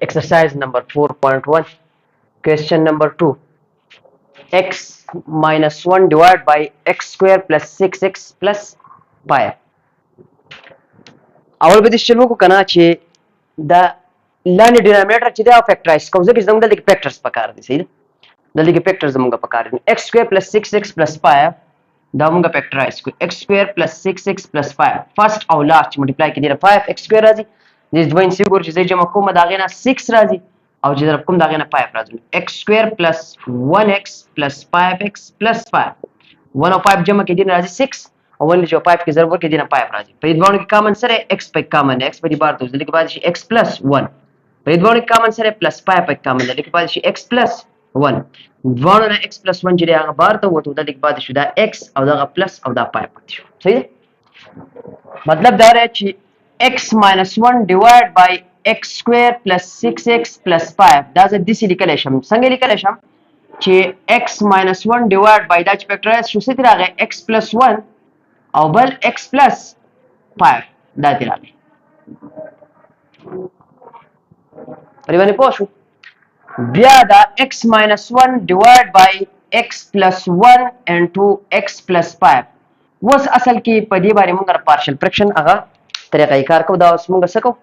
Exercise number 4.1. Question number 2. X minus 1 divided by x square plus 6x plus pi. اول به د شلو کو کنه چې دا لاندې ډینامینیټر چې دا فیکټرایز کوم ځکه زموږ د فیکټرز پکار دي صحیح د لګي فیکټرز زموږ پکار دي x square plus 6x plus pi دا موږ فیکټرایز کو x square plus 6x plus 5 فرست او لاست ملټیپلای کې دی 5x square راځي د دوین سی ګور چې جمع کوم دا غینه 6 راځي او چې ضرب کوم دا غینه 5 راځي x square plus 1x plus 5x plus 5 1 او 5 جمع کې دی راځي 6 اول چې 5 کې ضرب ورکړي دي نه 5 راځي په دې دوه کې کامن سره x په کامن x په دې بار ته ځل کې بعد شي x plus 1 په دې دوه کې کامن سره plus 5 په کامن ځل کې بعد شي x plus 1 دوه نه x plus 1 چې هغه بار ته وته د کې بعد شو دا x او دا plus او دا 5 پاتې شو صحیح مطلب دا دی چې x minus 1 divided by x square plus 6x plus 5 دا زه د څه لیکل شم څنګه لیکل شم چې x minus 1 divided by دا چې فیکټرایز شو څه راغی x plus 1 او بل x plus 5 دا دی راغلی پرې باندې پوه شو بیا دا x minus 1 divided by x plus 1 into x plus 5 وس اصل کې په دې باندې موږ پارشل فریکشن هغه طریقې کار کوو دا اوس موږ څه کوو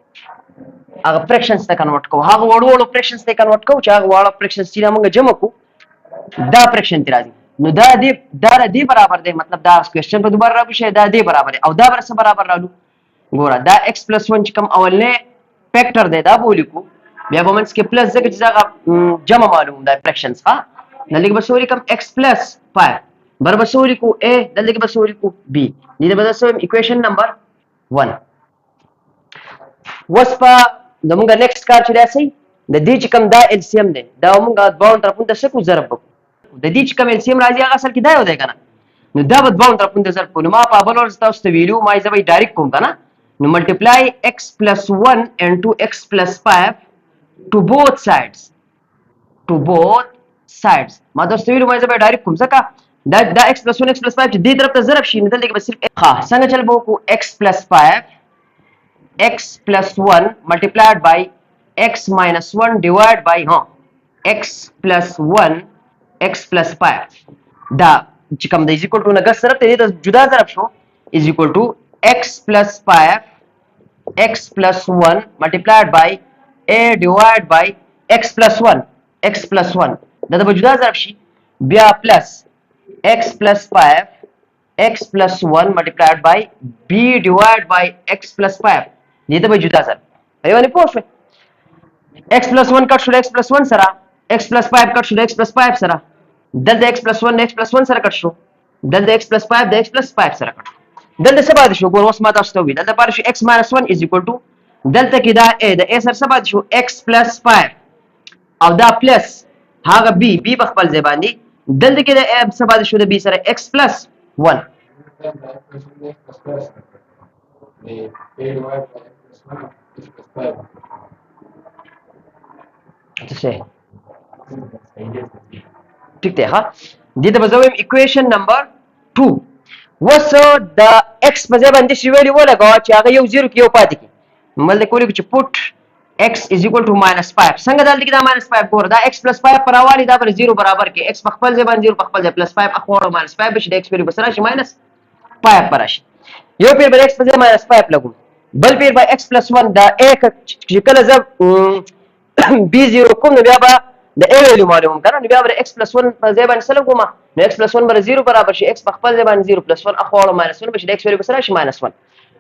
هغه فریکشنز ته کنورټ کوو هغه وړو فریکشنز ته کنورټ کوو چې هغه وړو فریکشنز چې موږ جمع کوو دا فریکشن تی راځي نو دا دی برابر دی مطلب دا کوېسچن په دوباره راغلی شي دا دی برابر دی او دا سره برابر رالو ګوره دا x plus 1 چې کوم اولنې فیکټر دی دا به ولیکو بیا به منځ کې پلس ځکه چې دا جمع معلوم دا فریکشنز ها دلته به څه ولیکم x plus 5 برابر څه ولیکو a دلته به څه ولیکو b دې به څه اکویشن نمبر 1 وس په زموږ نیکسټ کار چې راسي د دې چې کوم دا LCM دی دا موږ باون طرفونو ته څه کو ضرب وکړو د دې چې کوم LCM راځي هغه اصل کې دا یو دی کنه نو دا به باون طرفونو ته ضرب کوو ما په بل ورځ تاسو ته ویلو ما یې زه ډایرکټ کوم کنه نو ملټیپلای x plus 1 into x plus 5 to both sides ما تاسو ته ویلو ما یې زه ډایرکټ کوم ځکه دا x plus 1 x plus 5 چې دې طرف ته ضرب شي نو دلته به صرف ها څنګه چل به وکړو x plus 5 x plus 1 multiplied by x minus 1 divided by x plus 1 x plus 5 دا چې کوم د از ایکوال ټو نه ګس طرف ته دې ته جدا ضرب شو از ایکوال ټو x plus 5 x plus 1 multiplied by a divided by x plus 1 دا به جدا ضرب شي بیا پلس x plus 5 x plus 1 multiplied by b divided by x plus 5 دې ته به جدا ضرب ایوه نه پوه شو x plus 1 کټ شو x plus 1 سره x plus 5 کټ شو x plus 5 سره دلته x plus 1 x plus 1 سره کټ شو دلته x plus 5 د x plus 5 سره کټ شو دلته څه پاتې شو ګور اوس ما تاسو ته ویل دلته پاتې شو x minus 1 is equal to دلته کې دا a د a سره څه پاتې شو x plus 5 او دا پلس هغه b په خپل ځای باندې دلته کې د a څه پاتې شو د b سره x plus 1 څه ٹھیک دی ها دې ته بزویم اکویشن نمبر 2 وس د x په ځای باندې شی ویلی ولګو چې هغه یو 0 کې یو پاتې کی مل کولی چې پوت x is equal to minus 5 څنګه دلته کې دا minus 5 ګور دا x plus 5 پر حواله دا پر 0 برابر کې x په خپل ځای باندې 0 په خپل ځای plus 5 اخوړو minus 5 بشي د x په بسره شي minus 5 پر شي یو پیر بر x په ځای minus 5 لګو بل پیر به x plus 1 دا a چې کله ز b0 کوم بیا به د a ویلیو معلوم کړه نو بیا بر x plus 1 په ځای باندې سره کومه نو x plus 1 بر 0 برابر شي x په خپل ځای باندې 0 plus 1 اخوړو minus 1 بشي د x ویلیو بسره شي minus 1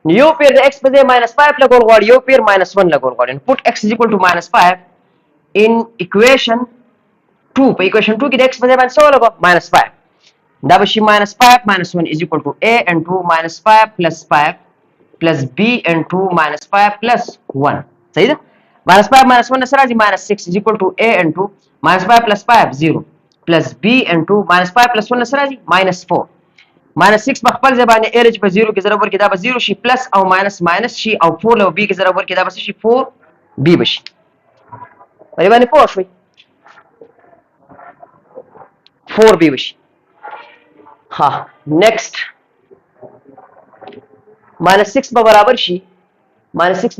نو یو پیر د x په ځای minus 5 لګول غواړي یو پیر minus 1 لګول غواړي نو put x is equal to minus 5 in equation 2 په equation 2 کې د x په ځای باندې څه لګو minus 5 دا بشي minus 5 minus 1 is equal to a into minus 5 plus 5 plus b into minus 5 plus 1 صحیح ده minus 5 minus 1 سره راځي minus 6 is equal to a into minus 5 plus 5 0 plus b into minus 5 plus 1 سره راځي minus 4 minus 6 په خپل ځای باندې a چې په 0 کې ضرب ورکړي دا به 0 شي plus او minus شي او 4 له b کې ضرب ورکړي دا به شي 4 b بشي پرې باندې پوه شوي 4 b بشي ها next minus 6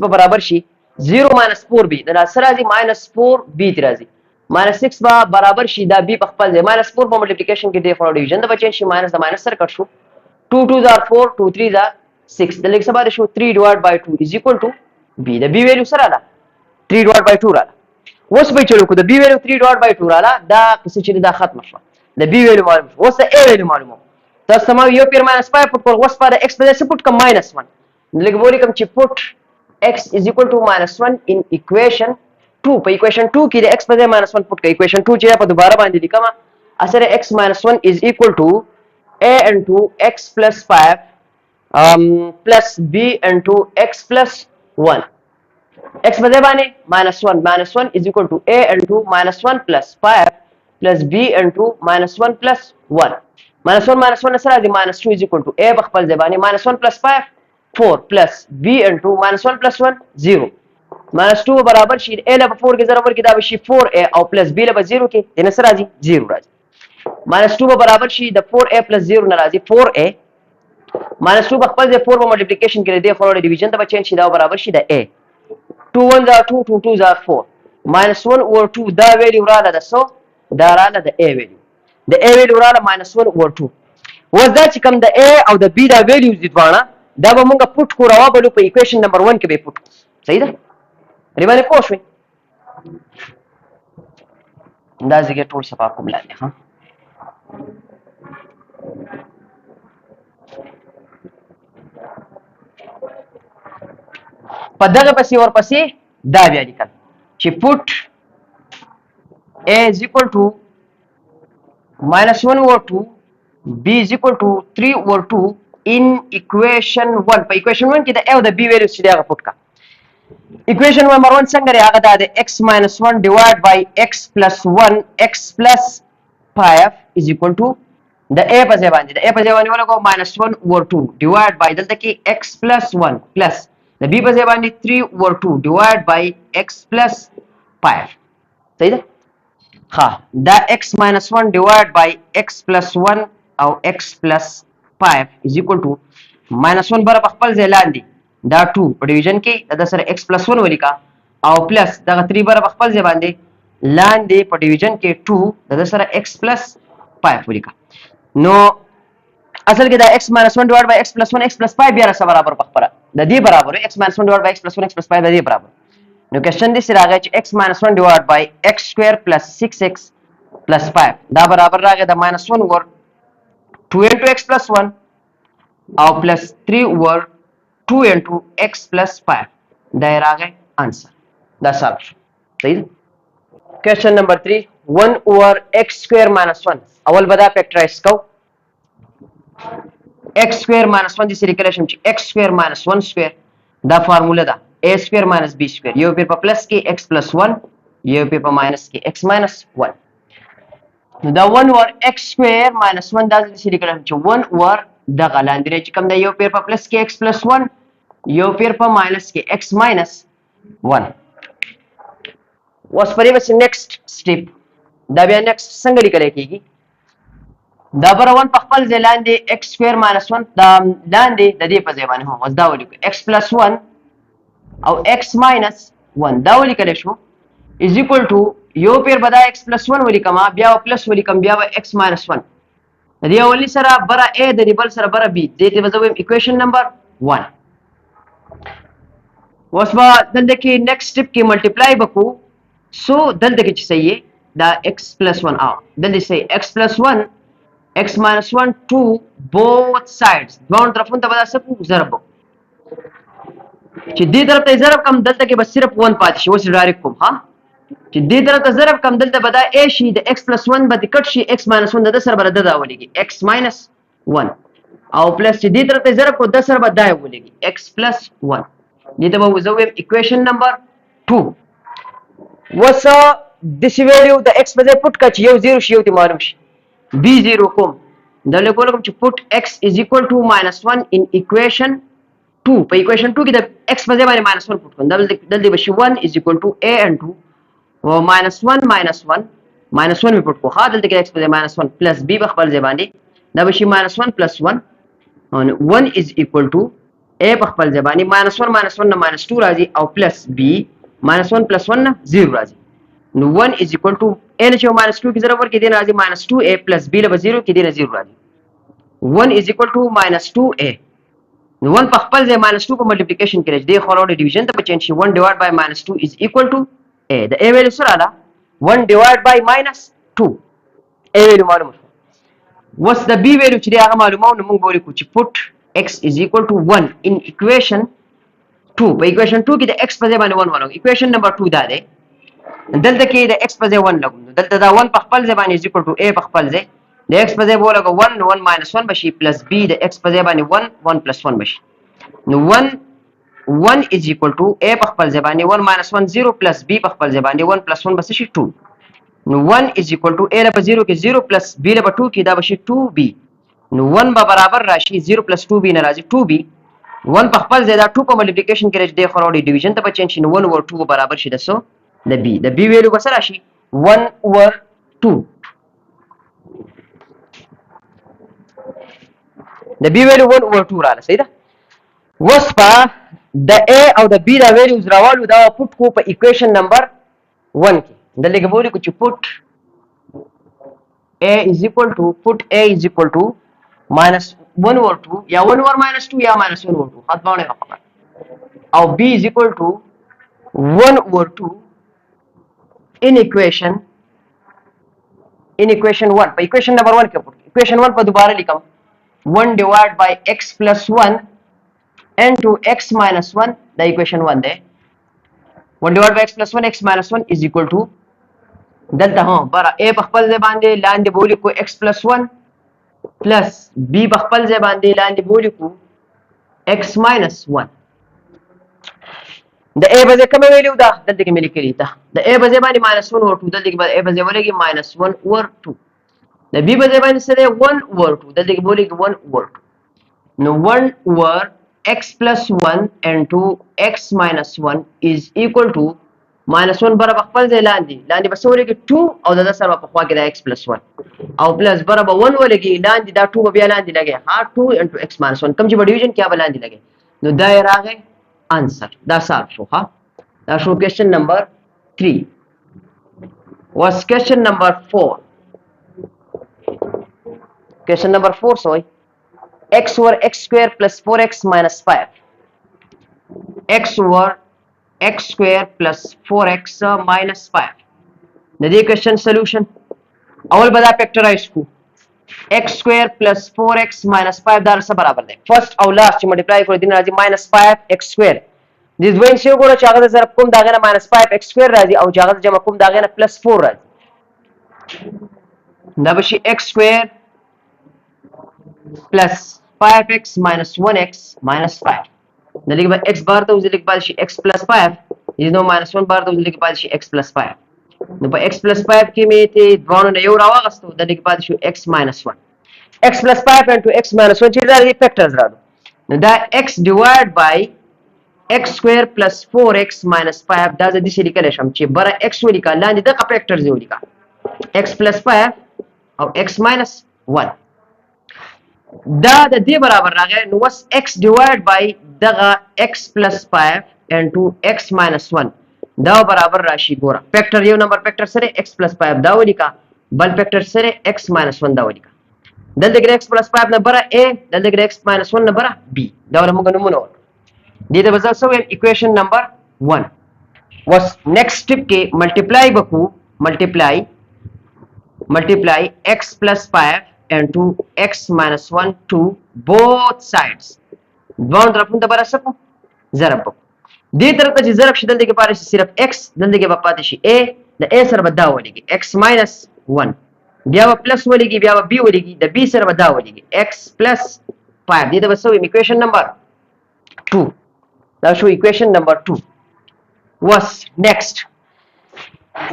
به برابر شي 0 minus 4b دا سره راځي minus 4b تی راځي minus 6 با برابر شي دا b په خپل ځای minus 4 په ملټیپلیکیشن کې دی خو ډیویژن د بچین شي minus د minus سره کټ شو 2 2 are 4 2 3 are 6 د لیک سبا شو 3 divided by 2 is equal to b د b ویلیو سره ده 3 divided by 2 راځي اوس به چلو کو د b ویلیو 3 divided by 2 راځه دا څه چې دا ختم شو د b ویلیو معلوم شو اوس د a ویلیو معلومه تاسو سم یو پیر minus 5 پټ کول اوس په x په ځای پټ کم minus 1 د لیک بولی کوم چې پټ x is equal to minus 1 in equation 2 په equation 2 کې د x په ځای minus 1 پټ کړئ equation 2 چې په دوباره باندې لیکم اثر x minus 1 is equal to a into x plus 5 plus b into x plus 1 x په ځای باندې minus 1 is equal to a into minus 1 plus 5 plus b into minus 1 plus 1 minus 1 سره د minus 2 is equal to a په خپل ځای باندې minus 1 plus 5 4 plus b into minus 1 plus 1 0 minus 2 برابر شي a له 4 کې ضرب ورکړي دا به شي 4a او plus b له 0 کې د نسر راځي 0 راځي minus 2 برابر شي د 4a plus 0 نه راځي 4a minus 2 خپل ځای 4 په ملټیپلیکیشن کې دی خو ډیویژن ته بچین شي دا برابر شي د a 2 1 are 2 2 2 are 4 minus 1 over 2 دا ویلیو رااله د سو دا رااله د a ویلیو د a ویلیو رااله minus 1 over 2 اوس دا چې کوم د a او د b دا ویلیوز دي دواړه دا به مونږه پټ کو راوبلو په ایکویشن نمبر 1 کې به پټ صحیح ده ری باندې پوه شئ دا ځکه ټول صفه کوم لاندې ها په دغه پسې ورپسې دا بیا لیکل چې پټ a is equal to minus 1 over 2 b is equal to 3 over 2 in equation 1 په equation 1 کې د a او د b ویلیو چې هغه پټ کا equation number 1 څنګه لري هغه د x minus 1 divided by x plus 1 x plus 5 is equal to د a په ځای باندې د a په ځای باندې ولګو minus 1 over 2 divided by دلته کې x plus 1 plus د b په ځای باندې 3 over 2 divided by x plus 5 صحیح ده ها دا x minus 1 divided by x plus 1 او x plus 5 is equal to minus 1 بر خپل ځای لاندې دا 2 په ډیویژن کې د سره x plus 1 ولیکا او پلس دا 3 بر خپل ځای باندې لاندې په ډیویژن کې 2 د سره x plus 5 ولیکا نو اصل کې دا x minus 1 divided by x plus 1 x plus 5 بیا سره برابر په خبره د دې برابر x minus 1 divided by x plus 1 x plus 5 د دې برابر نو کوېشن دې سره راغی چې x minus 1 divided by x square plus 6x plus 5 دا برابر راغی د minus 1 over 2 into x plus 1 او plus 3 over 2 into x plus 5 دا راغی answer دا سالو صحیح ده question number 3 1 over x square minus 1 اول بدا فیکټرایز کو x square minus 1 دې سره لیکل شم چې x square minus 1 square دا فارموله ده a square minus b square یو پیر په پلس کې x plus 1 یو پیر په ماینس کې x minus 1 نو دا 1 over x square minus 1 دا څه لیکل چې 1 over د غلاندې چې کوم دا یو پیر په پلس کې x plus 1 یو پیر په ماینس کې x minus 1 اوس پرې بس نیکسټ سټیپ دا بیا نیکسټ څنګه لیکل کېږي دا بر 1 په خپل ځای لاندې x square minus 1 دا لاندې د دې په ځای باندې هم اوس دا ولیکو x plus 1 او x minus 1 دا ولیکل شو is equal to یو پیر بدا x plus 1 ولیکم بیا پلس ولیکم بیا x minus 1 د دې اولی سره بر a د دې بل سره بر b دې ته وځو equation number 1 اوس با دلته کې next step کې multiply وکړو سو دلته کې چې صحیح دا x plus 1 دلته صحیح x plus 1 x minus 1 to both sides دوه طرفونو ته بدا سکو ضرب چې دې طرف ته ضرب کم دلته کې بس صرف 1 پاتې شي اوس ډایرکټ کوم ها چې دې طرف ته ضرب کم دلته بدا a شي د x plus 1 به کټ شي x minus 1 د سره بر د دا ولګي x minus 1 او پلس چې دې طرف ته ضرب کو د سره به دا ولګي x plus 1 دې ته به وځو equation number 2 وس د سی ویلیو د x په ځای پټ کچ یو 0 شي یو ته معلوم شي b 0 کوم دا له کوم چې پټ x is equal to -1 in equation 2 په equation 2 کې د x په ځای باندې -1 پټ کوم دلته به شي 1 is equal to a and 2 و -1 -1 می پټ کو ها دلته کې x په ځای -1 plus b په خپل ځای باندې دا به شي -1 plus 1 and 1 is equal to a په خپل ځای باندې -1 نه -2 راځي او پلس b -1 + 1 نه 0 راځي. نو 1 is equal to a نه چې -2 کې ضرب ورکړي دین راځي -2a + b له 0 کې دین 0 راځي. 1 is equal to -2a. نو 1 په خپل ځای -2 په ملټیپلیکیشن کې راځي د خورو ډیویژن ته په چینج شي 1 / -2 is equal to a. د a ویلو سره ده 1 / -2 a ویلو معلومه شو. وس د b ویلو چې هغه معلومه نو موږ به ولیکو چې put x is equal to 1 in equation 2. په equation 2 کې د x په ځای باندې 1 ولګو. equation number 2 دا دی. دلته کې د x په ځای 1 لګو. دلته دا 1 په خپل ځای باندې is equal to a په خپل ځای د x په ځای ولګو 1 1 - 1 بشي plus b د x په ځای باندې 1 1 + 1 بشي. نو 1 1 is equal to a په خپل ځای باندې 1 - 1 0 plus b په خپل ځای باندې 1 + 1 بس شي 2. نو 1 is equal to a له 0 کې 0 plus b له 2 کې دا بشي 2b. نو 1 به برابر راشي 0 plus 2b نه راځي 2b. 1 په خپل ځای دا 2 په ملټیپلیکیشن کې راځي د خورو ډیویژن ته په چینج شي نو 1 over 2 برابر شي د سو د b. د b ویلو به سره راشي 1 over 2. د b ویلو 1 over 2 رااله صحیح ده. وسپا د a او د b دا ویلوز راوالو دا پټ کو په اکویشن نمبر 1 کې دلته کې ولیکو چې put a is equal to -1 over 2 یا 1 over -2 یا -1 over 2 خطونه خبره او b is equal to 1 over 2 in equation 1 په equation number 1 کې put equation 1 په دوباره لیکم 1 divided by x plus 1 into x minus 1 the equation 1 there 1 divided by x plus 1 x minus 1 is equal to دلته ها برا a په خپل ځای باندې لاندې بولی کو x plus 1 plus b په خپل ځای باندې لاندې بولی کو x minus 1 د a په ځای کوم ویلو دا دلته کې ملي کړی تا د a په ځای باندې -1 over 2 دلته کې a په ځای ولګي -1 over 2 د b په ځای باندې سره 1 over 2 دلته کې بولی 1 over 2 نو 1 over x plus 1 into x minus 1 is equal to -1 برابر خپل ځای لاندې بس ولګي 2 او د سره په خوا کې د x plus 1 او پلس برابر 1 ولګي لاندې دا 2 بیا لاندې لګي ها 2 into x minus 1 کوم چې په ډیویژن کې به لاندې لګي نو دا یې راغی answer دا صاحب شو ها دا شو question number 3 was question number 4 sorry x over x square plus 4x minus 5 x over x square plus 4x minus 5 د دې question solution اول بدا فیکټرایز کو x square plus 4x minus 5 دا سره برابر دی فرست او لاست چې ملټیپلای کړو دین راځي -5x square دې دوین څه وګورئ چې هغه ضرب کوم داغه -5x square راځي او چې هغه جمع کوم داغه +4 راځي دا به شي x square plus 5x minus 1x minus 5 دلته به x بار ته وزلیک پاتې شي x plus 5 نو -1 بار ته وزلیک پاتې شي x plus 5 نو په x plus 5 کې مې ته دوانو نه یو راوغستو دلته پاتې شو x minus 1 x plus 5 into x minus 1 چې دا فیکټرز راځي نو دا x divided by x square plus 4x minus 5 دا د دې شي لیکل شم چې بره x ولیکا لاندې د فیکټرز ولیکا x plus 5 او x minus 1 دا د دې برابر راغی نو وس x divided by دغه x plus 5 into x minus 1 دا برابر راشي ګوره فیکټر یو نمبر فیکټر سره x plus 5 دا ولیکا بل فیکټر سره x minus 1 دا ولیکا دلته کې x plus 5 نه بره a دلته کې x minus 1 نه بره b دا موږ نمونه ورکړو دې ته وځو سو equation number 1 was next step کې multiply x plus 5 into x minus 1 to both sides دوه طرفونو ته برابر ضرب دې طرف ته چې ضرب شي دلته کې پاره شي صرف x دلته کې به پاتې شي a د a سره به دا ولګي x minus 1 بیا به پلس ولګي بیا به b ولګي د b سره به دا ولګي x plus 5 دې ته به سو equation number 2 دا شو equation number 2 was next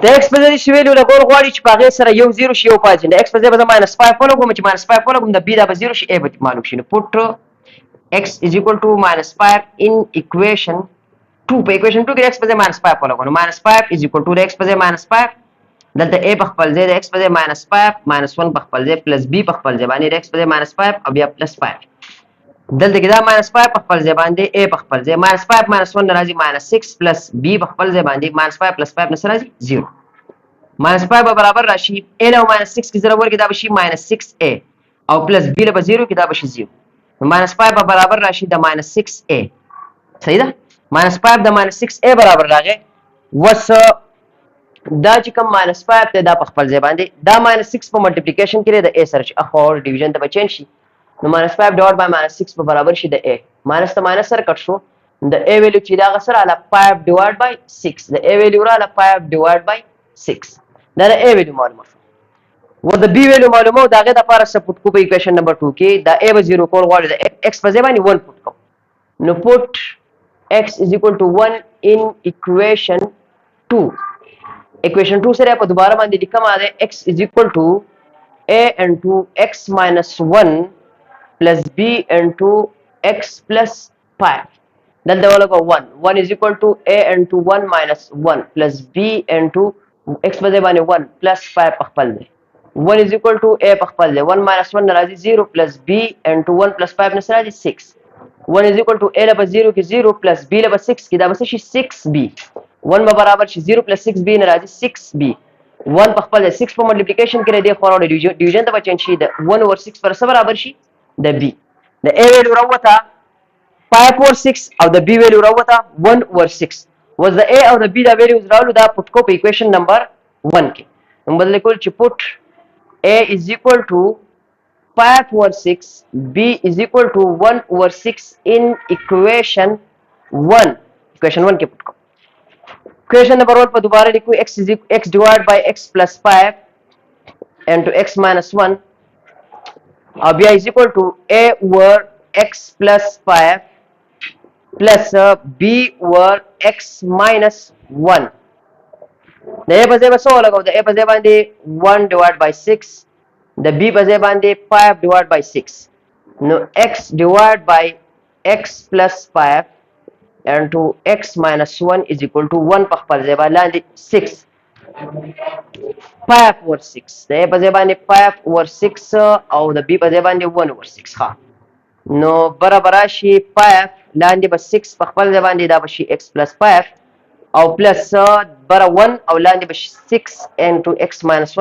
د x په ځای شی ویلو لګول غواړي چې پاغه سره یو 0 شي یو پاتې د x په ځای به -5 ولګوم چې -5 ولګوم د b دا به 0 شي a به معلوم شي نو put x is equal to -5 in equation 2 په equation 2 کې x په ځای -5 ولګوم -5 is equal to x په ځای -5 دلته a په خپل ځای د x په ځای -5 -1 په خپل ځای plus b په خپل ځای باندې x په ځای -5 او بیا +5 دلته کې دا -5 په خپل ځای باندې a په خپل ځای -5 -1 راځي -6 پلس b په خپل ځای باندې -5 + 5 نه راځي 0 -5 به برابر راشي a له -6 کې 0 ورګي دا بشي -6a او پلس b له 0 کې دا بشي 0 -5 به برابر راشي د -6a صحیح ده -5 د -6a برابر راغی وس دا چې کوم -5 ته دا په خپل ځای باندې دا -6 په ملټیپلیکیشن کې د a سره چې اخو ډیویژن ته بچین شي نو -5 ډیوایډ بای -6 په برابر شي د a ماینس ته ماینس سره کټ شو د a ویلیو چې دا غسر علی 5 ډیوایډ بای 6 د a ویلیو را علی 5 ډیوایډ بای 6 دا د a ویلیو معلومه شو و د b ویلیو معلومه او داغه د لپاره سپورټ کو په ایکویشن نمبر 2 کې دا a به 0 کول غواړي د x په ځای باندې 1 پټ کو نو پټ x = 1 in equation 2 equation 2 سره په دوباره باندې لیکم دا x = a into x minus 1 plus b into x plus 5 دلته ولګو 1 is equal to a into 1 minus 1 plus b into x په ځای باندې 1 plus 5 په خپل دی 1 is equal to a په خپل دی 1 minus 1 راځي 0 plus b into 1 plus 5 نه راځي 6 1 is equal to a له 0 کې 0 plus b له 6 کې دا به شي 6b 1 به برابر شي 0 plus 6b نه راځي 6b 1 په خپل 6 په ملټیپلیکیشن کې دی خو راوړي ډیویژن ته بچین شي د 1/6 پر سره برابر شي د b د a ویلیو راوته 5/6 او د b ویلیو راوته 1/6 was the a او د b دا ویلیوز راولو دا پټ کو په ایکویشن نمبر 1 کې نو بدل کول چې پټ a is equal to 5/6 b is equal to 1/6 in equation 1 equation 1 کې پټ کو equation number 1 په دوباره لیکو x divided by x plus 5 into x minus 1 or b is equal to a over x plus 5 plus b over x minus 1 د a په ځای به څه ولګو د a په ځای باندې 1 divided by 6 د b په ځای باندې 5 divided by 6 نو x divided by x plus 5 into x minus 1 is equal to 1 په خپل ځای باندې 6 5/6 د a په ځای باندې 5/6 او د b په ځای باندې 1/6 ها نو برابر شي 5 لاندې به 6 په خپل ځای باندې دا به شي x plus 5 او پلس بر 1 او لاندې به 6 into x minus 1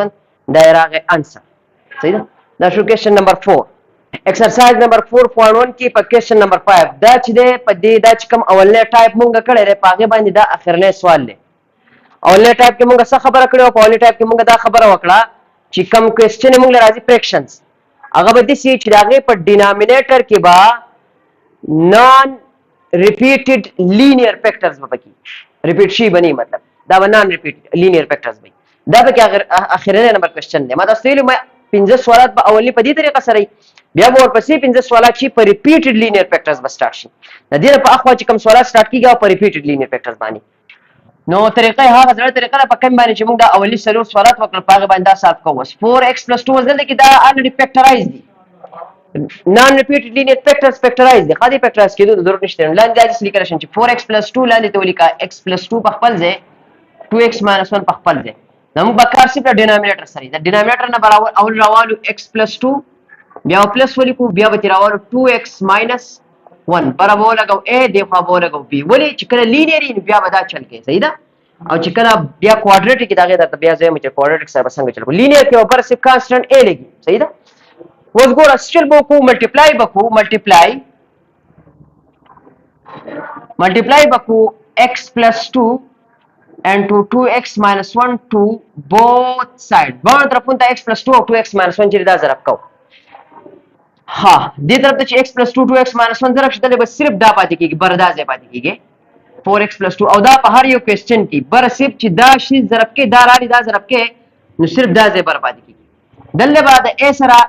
دا راغی انسر صحیح ده دا شو کوېشن نمبر 4 ایکسرسایز نمبر 4.1 کې په کوېشن نمبر 5 دا چې دی په دې دا چې کوم اولنی ټایپ مونږ کړی دی په هغې باندې دا اخرنی سوال دی اولنی ټایپ کې مونږ څه خبره کړې وه په اولنی ټایپ کې مونږ دا خبره وکړه چې کوم کوېسچن یې مونږ له راځي فریکشنز هغه به داسې چې د هغې په ډینامینیټر کې به نان ریپیټډ لینیر فیکټرز به پکې ریپیټ شي به نه مطلب دا به نان ریپیټ لینیر فیکټرز به دا پکې اخرنی نمبر کوېسچن دی ما تاسو ته ویلي 15 سوالات په اولني په دې طریقه سره بیا به ورپسې 15 سوالات چې په ریپیټډ لینیر فیکټرز به سٹارټ شي د دې په اخوا چې کوم سوالات سٹارټ کیږي او په ریپیټډ لینیر فیکټرز باندې نو طریقه هغه ځړه طریقه په کوم باندې چې موږ دا اولي سلو سوالات وکړل په هغه باندې دا صاحب کوو 4x + 2 وزن کې دا الریډي فیکټرایز دي نان ریپیټډ لینیر فیکټرز فیکټرایز دي خاطی فیکټرایز کېدو د ضرورت نشته لاندې دا لیکل شي چې 4x + 2 لاندې ته ولیکا x + 2 په خپل ځای 2x - 1 په خپل ځای نو موږ به کار صرف ډینامینیټر سره د ډینامینیټر نه برابر اول راوالو x + 2 بیا پلس ولیکو بیا به راوالو 2x - 1 برابر لګو a دی خو به لګو b ولی چې کله لینیر بیا به دا چل کې صحیح ده او چې کله بیا کوادریټک دا غیر ته بیا ځای مې کوادریټک سره څنګه چل لینیر کې اوپر صرف کانستانت a لګي صحیح ده اوس ګور اسټل بو کو ملټیپلای بکو x + 2 into 2x - 1 to both side باندې طرفونو ته x + 2 او 2x - 1 چې دا ضرب کو ها دې طرف ته چې x + 2 2x - 1 ضرب شته به صرف دا پاتې کیږي بردا ځای پاتې کیږي 4x + 2 او دا په هر یو کوېسچن کې بر صرف چې دا شی ضرب کې دا راړي دا ضرب کې نو صرف دا ځای بر پاتې کیږي دلته بعد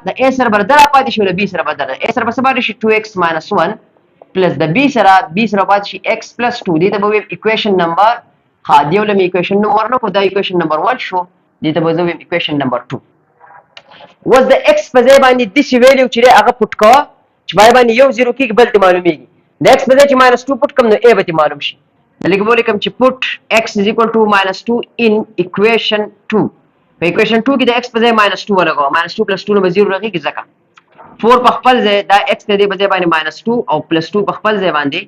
د a سره بر دا پاتې شو د b سره بدل a سره بس پاتې شي 2x - 1 پلس د b سره پاتې شي x + 2 دې ته به ایکویشن نمبر ها دیول می ایکویشن نمبر نو کو دا ایکویشن نمبر 1 شو دې ته به زو ایکویشن نمبر 2 was the x په ځای باندې د سی ویلیو چې هغه پټ کو چې باندې یو 0 کې بل ته معلومیږي د x په ځای چې -2 پټ کوم نو a به معلوم شي لکه بوله کوم چې put x = -2 in equation 2 په equation 2 کې د x په ځای -2 ولګو -2 + 2 نو 0 راغی ځکه 4 په خپل ځای دا x ته دی په ځای باندې -2 او +2 په خپل ځای باندې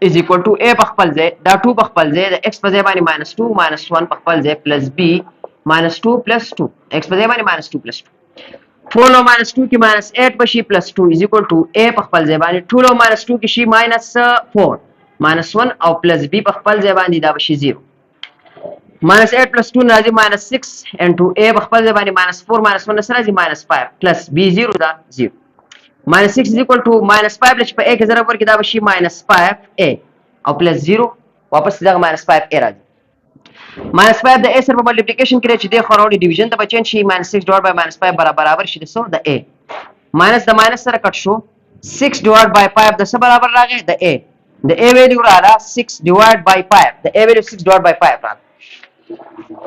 is equal to a په خپل ځای دا 2 په خپل ځای د x په ځای باندې -2 -1 په خپل ځای plus b -2 plus 2 x په ځای باندې -2 plus 2 4 نو -2 کې -8 بشي plus 2 is equal to a په خپل ځای باندې 2 نو -2 کې شي -4 -1 او plus b په خپل ځای باندې دا بشي 0 -8 plus 2 راځي -6 into a په خپل ځای باندې -4 -1 سره راځي -5 plus b 0 دا 0 -6 is equal to -5 لچ په a کې ضرب ورکړي دا بشي -5a او plus 0 واپس دغه -5a راځي -5 د a سره په ملټیپلیکیشن کې چې د خورولې ډیویژن ته بچین شي -6 ډیوایډ بای -5 برابر شي د سو د a ماینس د ماینس سره کټ شو 6 ډیوایډ بای 5 د څه برابر راغی د a د a ویلیو راځه 6 ډیوایډ بای 5 د a ویلیو 6 ډیوایډ بای 5 راځي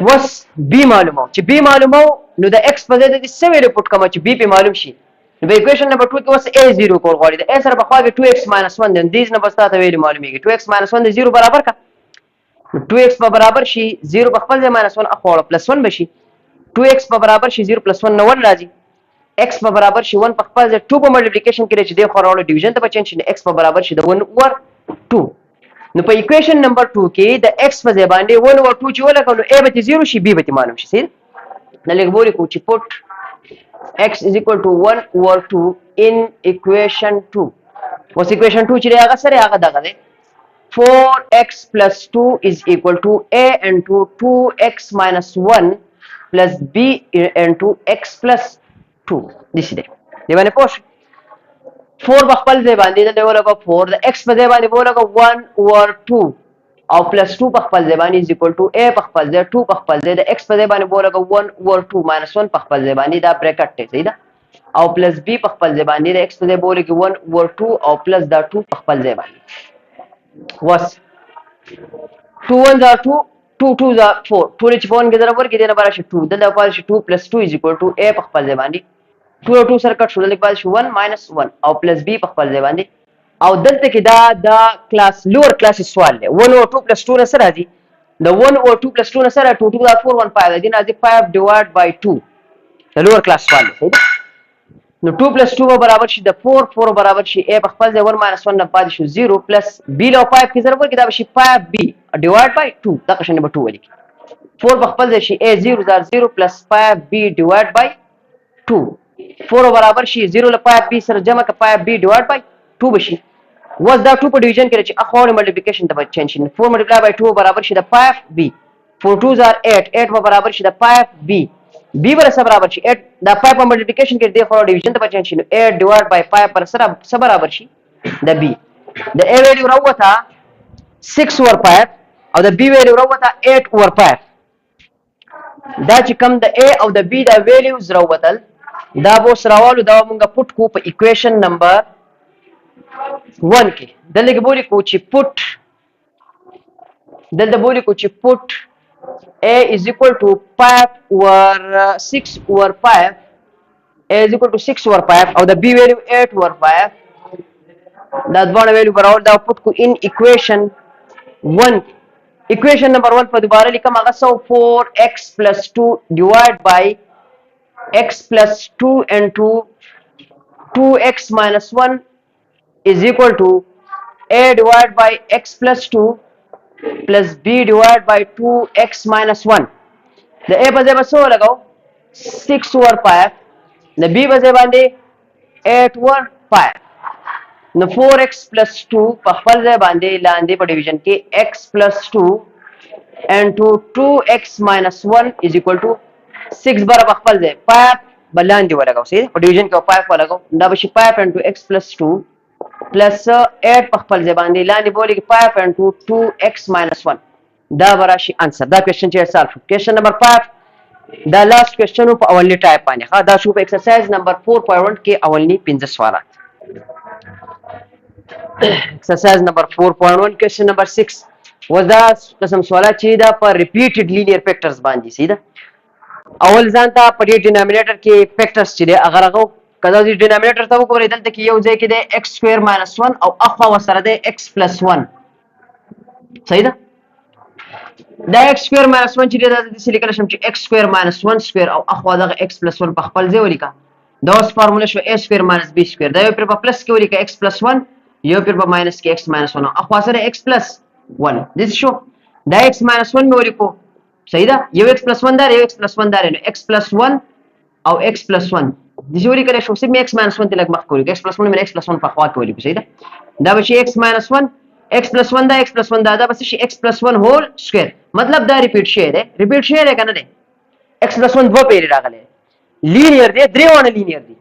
وس b معلومو چې b معلومو نو د x په ځای د څه ویلیو پټ کوم چې b په معلوم شي نو په ایکویشن نمبر 2 کې وس a 0 کول غواړي د a سره په خوا کې 2x - 1 د دې نه بس تاسو ویلیو معلومیږي 2x - 1 د 0 برابر کا 2x په برابر شي 0 په خپل ځای -1 اخواړه +1 بشي 2x په برابر شي 0 + 1 نو 1 راځي x په برابر شي 1 په خپل ځای 2 په ملټیپلیکیشن کې چې د خورولو ډیویژن ته بچین شي x په برابر شي د 1 اور 2 نو په ایکویشن نمبر 2 کې د x په ځای باندې 1 اور 2 چې ولګو نو a به 0 شي b به معلوم شي صحیح نو لګ بولی کو چې put x is equal to 1 over 2 in equation 2 اوس equation 2 چې هغه سره هغه دغه دی 4x plus 2 is equal to a into 2x minus 1 plus b into x plus 2 this is دی باندې پوښ 4 په خپل ځای باندې د ولګو 4 د x په ځای باندې ولګو 1 over 2 او plus 2 په خپل ځای باندې is equal to a په خپل ځای 2 په خپل ځای د x په ځای باندې ولګو 1 over 2 minus 1 په خپل ځای باندې دا بریکټ دی صحیح ده او plus b په خپل ځای باندې د x په ځای ولګو 1 over 2 او plus دا 2 په خپل ځای باندې was 2 1 are 2 2 2 are 4 2 چې په 1 کې ضرب ورکړي د نمبر شي 2 د لپاره شي 2 plus 2 is equal to a په خپل ځای باندې 2 او 2 سره کټ شو د لپاره شي 1 minus 1 او plus b په خپل ځای باندې او دلته کې دا د کلاس لوور کلاس سوال دی 1 او 2 plus 2 نه سره راځي د 1 او 2 plus 2 نه سره 2 2 دا 4 1 5 دی نه راځي 5 divided by 2 د لوور کلاس سوال دی نو 2 plus 2 برابر شي د 4 4 برابر شي a په خپل ځای 1 minus 1 نه پاتې شو 0 plus b له 5 کې ضرب ورکړي دا شي 5b divided by 2 دا قشن نمبر 2 ولیکي 4 په خپل ځای شي a 0 زار 0 plus 5b divided by 2 4 برابر شي 0 له 5b سره جمع ک 5b divided by 2 بشي وز دا 2 په ډیویژن کې چې اخوړ ملټیپلیکیشن ته چینج شي 4 ملټیپلای بای 2 برابر شي د 5b 4 2 زار 8 8 برابر شي د 5b b برابر شي 8 دا 5 په ملټیپلیکیشن کې د اخوړ ډیویژن ته چینج شي 8 divided by 5 پر سره برابر شي د b د a ویلیو راوته 6 over 5 او د b ویلیو راوته 8 over 5 دا چې کوم د a او د b د ویلیوز راوتل دا بو سراوالو دا مونږه پټ کو په ایکویشن نمبر 1 کې دلته بولی کو چې put a is equal to 5 over 6 over 5 a is equal to 6 over 5 او د b value 8 over 5 دا دوه ویلیو براول دا پټ کو ان ایکویشن 1 ایکویشن نمبر 1 په دوباره لیکم هغه 4x plus 2 divided by x plus 2 into 2x minus 1 is equal to a divided by x plus 2 plus b divided by 2x minus 1 the a په ځای به څه ولګو 6 over 5 the b په ځای باندې 8 over 5 نو 4x plus 2 په خپل ځای باندې لاندې په ډیویژن کې x plus 2 into 2x minus 1 is equal to 6 برابر خپل ځای 5 بلاندې ولګاو سي په ډیویژن کې 5 ولګاو دا به شي 5 into x plus 2 plus 8 په خپل ځای باندې لاندې بولې کې 5 into 2x minus 1 دا براشي انسر دا کوېشن چې سالو شو کوېشن نمبر 5 دا لاست کوېشن په اولنی ټایپ باندې ها دا شو په ایکسرسایز نمبر 4.1 کې اولنی 15 سوالات ایکسرسایز نمبر 4.1 کوېشن نمبر 6 ودا قسم سوالات چې دا په ریپیټډ لینیر فیکټرز باندې سیده اول ځان ته په دې ډینامینیټر کې فیکټرز چې دی هغه راغو کله چې ډینامینیټر ته وګورئ دلته کې یو ځای کې دی x سکوير ماینس 1 او اخوا وسره دی x پلس 1 صحیح ده دا x سکوير ماینس 1 چې دی دا د لیکل شم چې x سکوير ماینس 1 سکوير او اخوا دغه x پلس 1 په خپل ځای ولیکا دا اوس فارموله شو a سکوير ماینس b سکوير دا یو پر په پلس کې ولیکه x پلس 1 یو پر په ماینس کې x ماینس 1 اخوا سره x پلس 1 دې شو دا x ماینس 1 مې ولیکو صحیح ده یو x پلس 1 دا یو x پلس 1 دا نو x پلس 1 او x پلس 1 د جوړی کړه شو سیم x ماینس 1 تلک مخ کولی x پلس 1 مې x پلس 1 په خوا کې ولیکو صحیح ده دا به شي x ماینس 1 x پلس 1 دا x پلس 1 دا به شي x پلس 1 هول سکوير مطلب دا ریپیټ شي ده ریپیټ شي ده کنه ده x پلس 1 دو پیری راغله لینیر دی درې ونه لینیر دی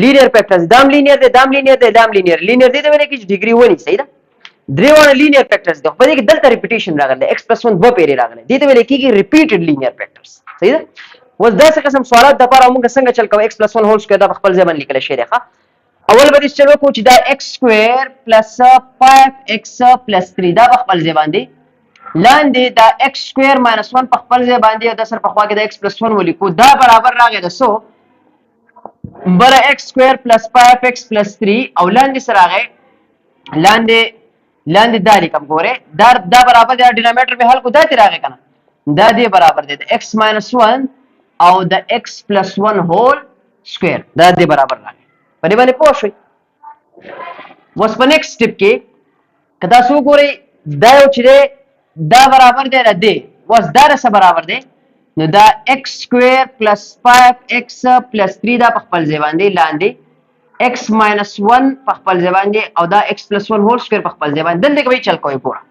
لینیر فیکټرز دام لینیر دی دام لینیر دی دام لینیر لینیر دی د ویل کې ډیګري ونی صحیح ده درې ونه لینیر فیکټرز دی په دې کې دلته ریپیټیشن راغله x پلس 1 دو پیری راغله دې ته ویل کې ریپیټډ لینیر فیکټرز صحیح ده اوس دا څه قسم سوالات د لپاره موږ څنګه چل کوو x پلس 1 هول سکوير دا خپل ځای باندې لیکل شي دی ښه اول به چلو کو چې دا x سکوير پلس 5x پلس 3 دا خپل ځای باندې لاندې دا x سکوير ماینس 1 په خپل ځای باندې د سر په خوا کې دا x پلس 1 ولیکو دا برابر راغی د سو بر x سکوير پلس 5x پلس 3 او لاندې سره راغی لاندې دا لیکم ګوره دا برابر دا ډینامیټر به حل کو دا تی راغی کنه دا دی برابر دی د x ماینس 1 او د x پلس 1 هول سکوير دا دی برابر راغی په دې باندې پوه شئ اوس په نیکسټ سټپ کې کدا سو ګورئ دا یو چې دا برابر دی د دې اوس دا سره برابر دی نو دا x سکوير پلس 5x پلس 3 دا په خپل ځای باندې لاندې x ماینس 1 په خپل ځای باندې او دا x پلس 1 هول سکوير په خپل ځای باندې دلته کوي چل کوي پورا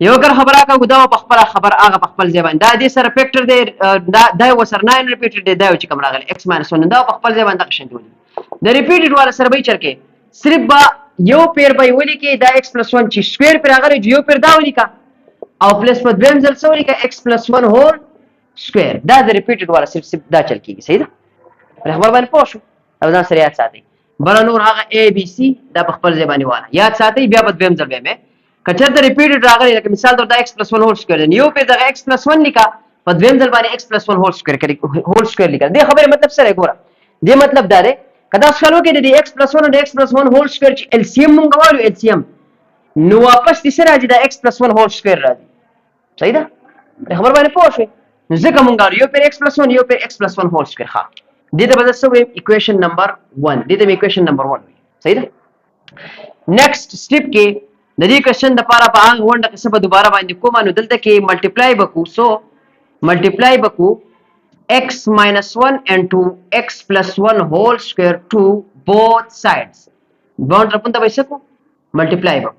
یو کر خبره کا دا په خپل خبر هغه په خپل ځای باندې دا دې سره فیکټر دی دا یو سره 9 ریپیټډ دی دا چې کوم راغلی x ماینس 1 دا په خپل ځای باندې قشن دی د ریپیټډ والا سره به چرکه صرف با یو پیر به ولی کې دا x پلس 1 چې سکوير پر هغه یو پیر دا ولی کا او پلس په دویم ځل سره ولی کا x پلس 1 هول سکوير دا د ریپیټډ والا صرف دا چل کیږي صحیح ده خبر باندې پوه شو او دا سره یاد ساتئ بل نور هغه a b c دا په خپل ځای باندې والا یاد ساتئ بیا په دویم ځل به مې کچرته ریپیټډ راغلی لکه مثال دا x پلس 1 هول سکوير دی یو په دغه x پلس 1 لیکا په دویم ځل باندې x پلس 1 هول سکوير لیکل دې خبره مطلب سره ګوره دې مطلب دا دی کدا څلو کې د x پلس 1 او د x پلس 1 هول سکوير چې LCM مونږ وایو LCM نو واپس دې سره راځي دا x پلس 1 هول سکوير راځي صحیح ده خبر باندې پوه شئ ځکه مونږ یو پر x پلس 1 یو پر x پلس 1 هول سکوير ها دې ته بدل شوی اکویشن نمبر 1 دې ته اکویشن نمبر 1 صحیح ده نیکسټ سټپ کې د دې کوېشن د لپاره په هغه ونده کې څه به دوباره باندې کوم نو دلته کې ملټیپلای وکړو سو ملټیپلای وکړو x minus 1 into x plus 1 whole square to both sides دوه طرفونو ته به څه کو ملټیپلای وکړو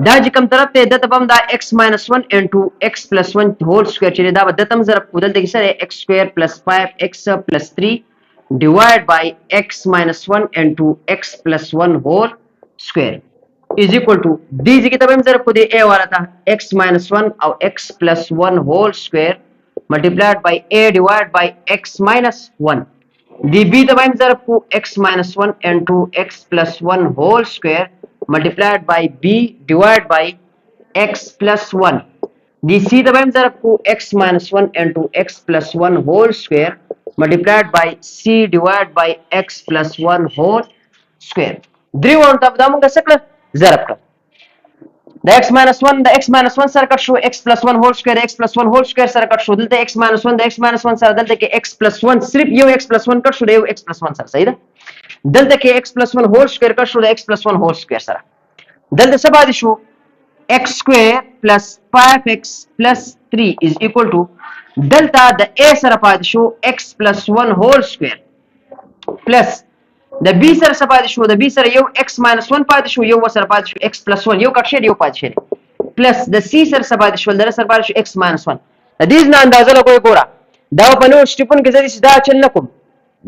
دا چې کوم طرف ته د تبم دا x minus 1 into x plus 1 whole square چې دا به د تم ضرب کو دلته کې سره x square plus 5x plus 3 divided by x minus 1 into x plus 1 whole square is equal to دې چې تبم ضرب کو دی a والا تا x minus 1 او x plus 1 whole square multiplied by a divided by x minus 1 the b तबाइम ضرب को x minus 1 into x plus 1 whole square multiplied by b divided by x plus 1 the c तबाइम ضرب को x minus 1 into x plus 1 whole square multiplied by c divided by x plus 1 whole square द्रिवन तब दामंग सकल ضرب कर the x minus 1 the x minus 1 سره کټ شو x plus 1 whole square x plus 1 whole square سره کټ شو دلته x minus 1 the x minus 1 سره دلته کې x plus 1 صرف یو x plus 1 کټ شو یو x plus 1 سره صحیح ده دلته کې x plus 1 whole square کټ شو د x plus 1 whole square سره دلته څه پاتې شو x square plus 5x plus 3 is equal to دلته د a سره پاتې شو x plus 1 whole square plus د b سره څه پاتې شو د b سره یو x minus 1 پاتې شو یو سره پاتې شو x plus 1 یو کټ شي یو پاتې شي پلس د c سره څه پاتې شو د سره پاتې شو x minus 1 د دې نه اندازه لګوي ګوره دا په نو سټیپون کې زری دا چل نکوم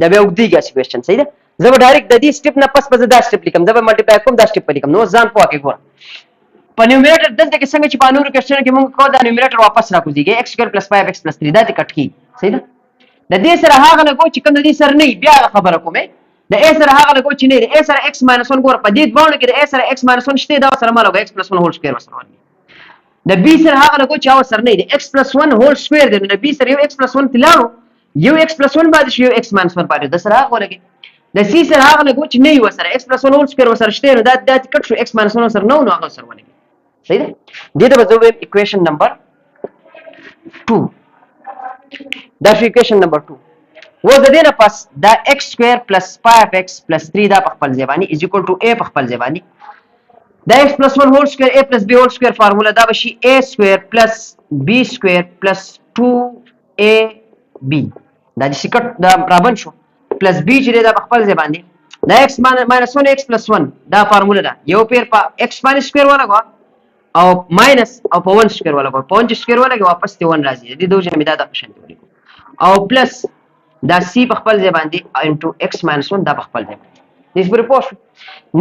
دا به وګدیږي کوېشن صحیح ده زه به ډایرکټ د دې سټیپ نه پس دا سټیپ لیکم زه به ملټیپلای کوم دا سټیپ لیکم نو ځان پوهه کې ګوره په نیومریټر دلته کې څنګه چې په نورو کوېشن کې موږ کو دا نیومریټر واپس راکوزیږي x square plus 5x plus 3 دا دې کټ کی صحیح ده د دې سره هغه لګو چې کوم د دې سره نه بیا خبره کومه د a سره هغه لګو چې نه د a سره x minus 1 ګور په دې باندې کې د a سره x minus 1 شته دا سره مالو x plus 1 whole square سره ونی د b سره هغه لګو چې او سره نه د x plus 1 whole square د b سره یو x plus 1 تلانو یو x plus 1 باندې یو x minus 1 پاتې د سره هغه لګي د c سره هغه لګو چې نه یو سره x plus 1 whole square سره شته نو دا کټ شو x minus 1 سره نو هغه سره ونی صحیح ده دې ته به زو اکویشن نمبر 2 دا اکویشن نمبر 2 و د دې نه پس دا x سکوير پلس 5x پلس 3 دا په خپل ځای باندې از ایکوال ټو a په خپل ځای باندې دا x پلس 1 هول سکوير a پلس b هول سکوير فارمولا دا بشي a سکوير پلس b سکوير پلس 2ab دا چې سکټ دا رابن شو پلس b چې دا په خپل ځای باندې دا x ماینس 1 x پلس 1 دا فارمولا ده یو پیر په x باندې سکوير ولګو او ماینس او په 1 سکوير ولګو په 1 سکوير ولګو واپس ته 1 راځي دې دوه جمع دا د قشن دی او پلس دا c په خپل ځای باندې انټو x ماینس 1 دا په خپل ځای باندې دې پر پوښ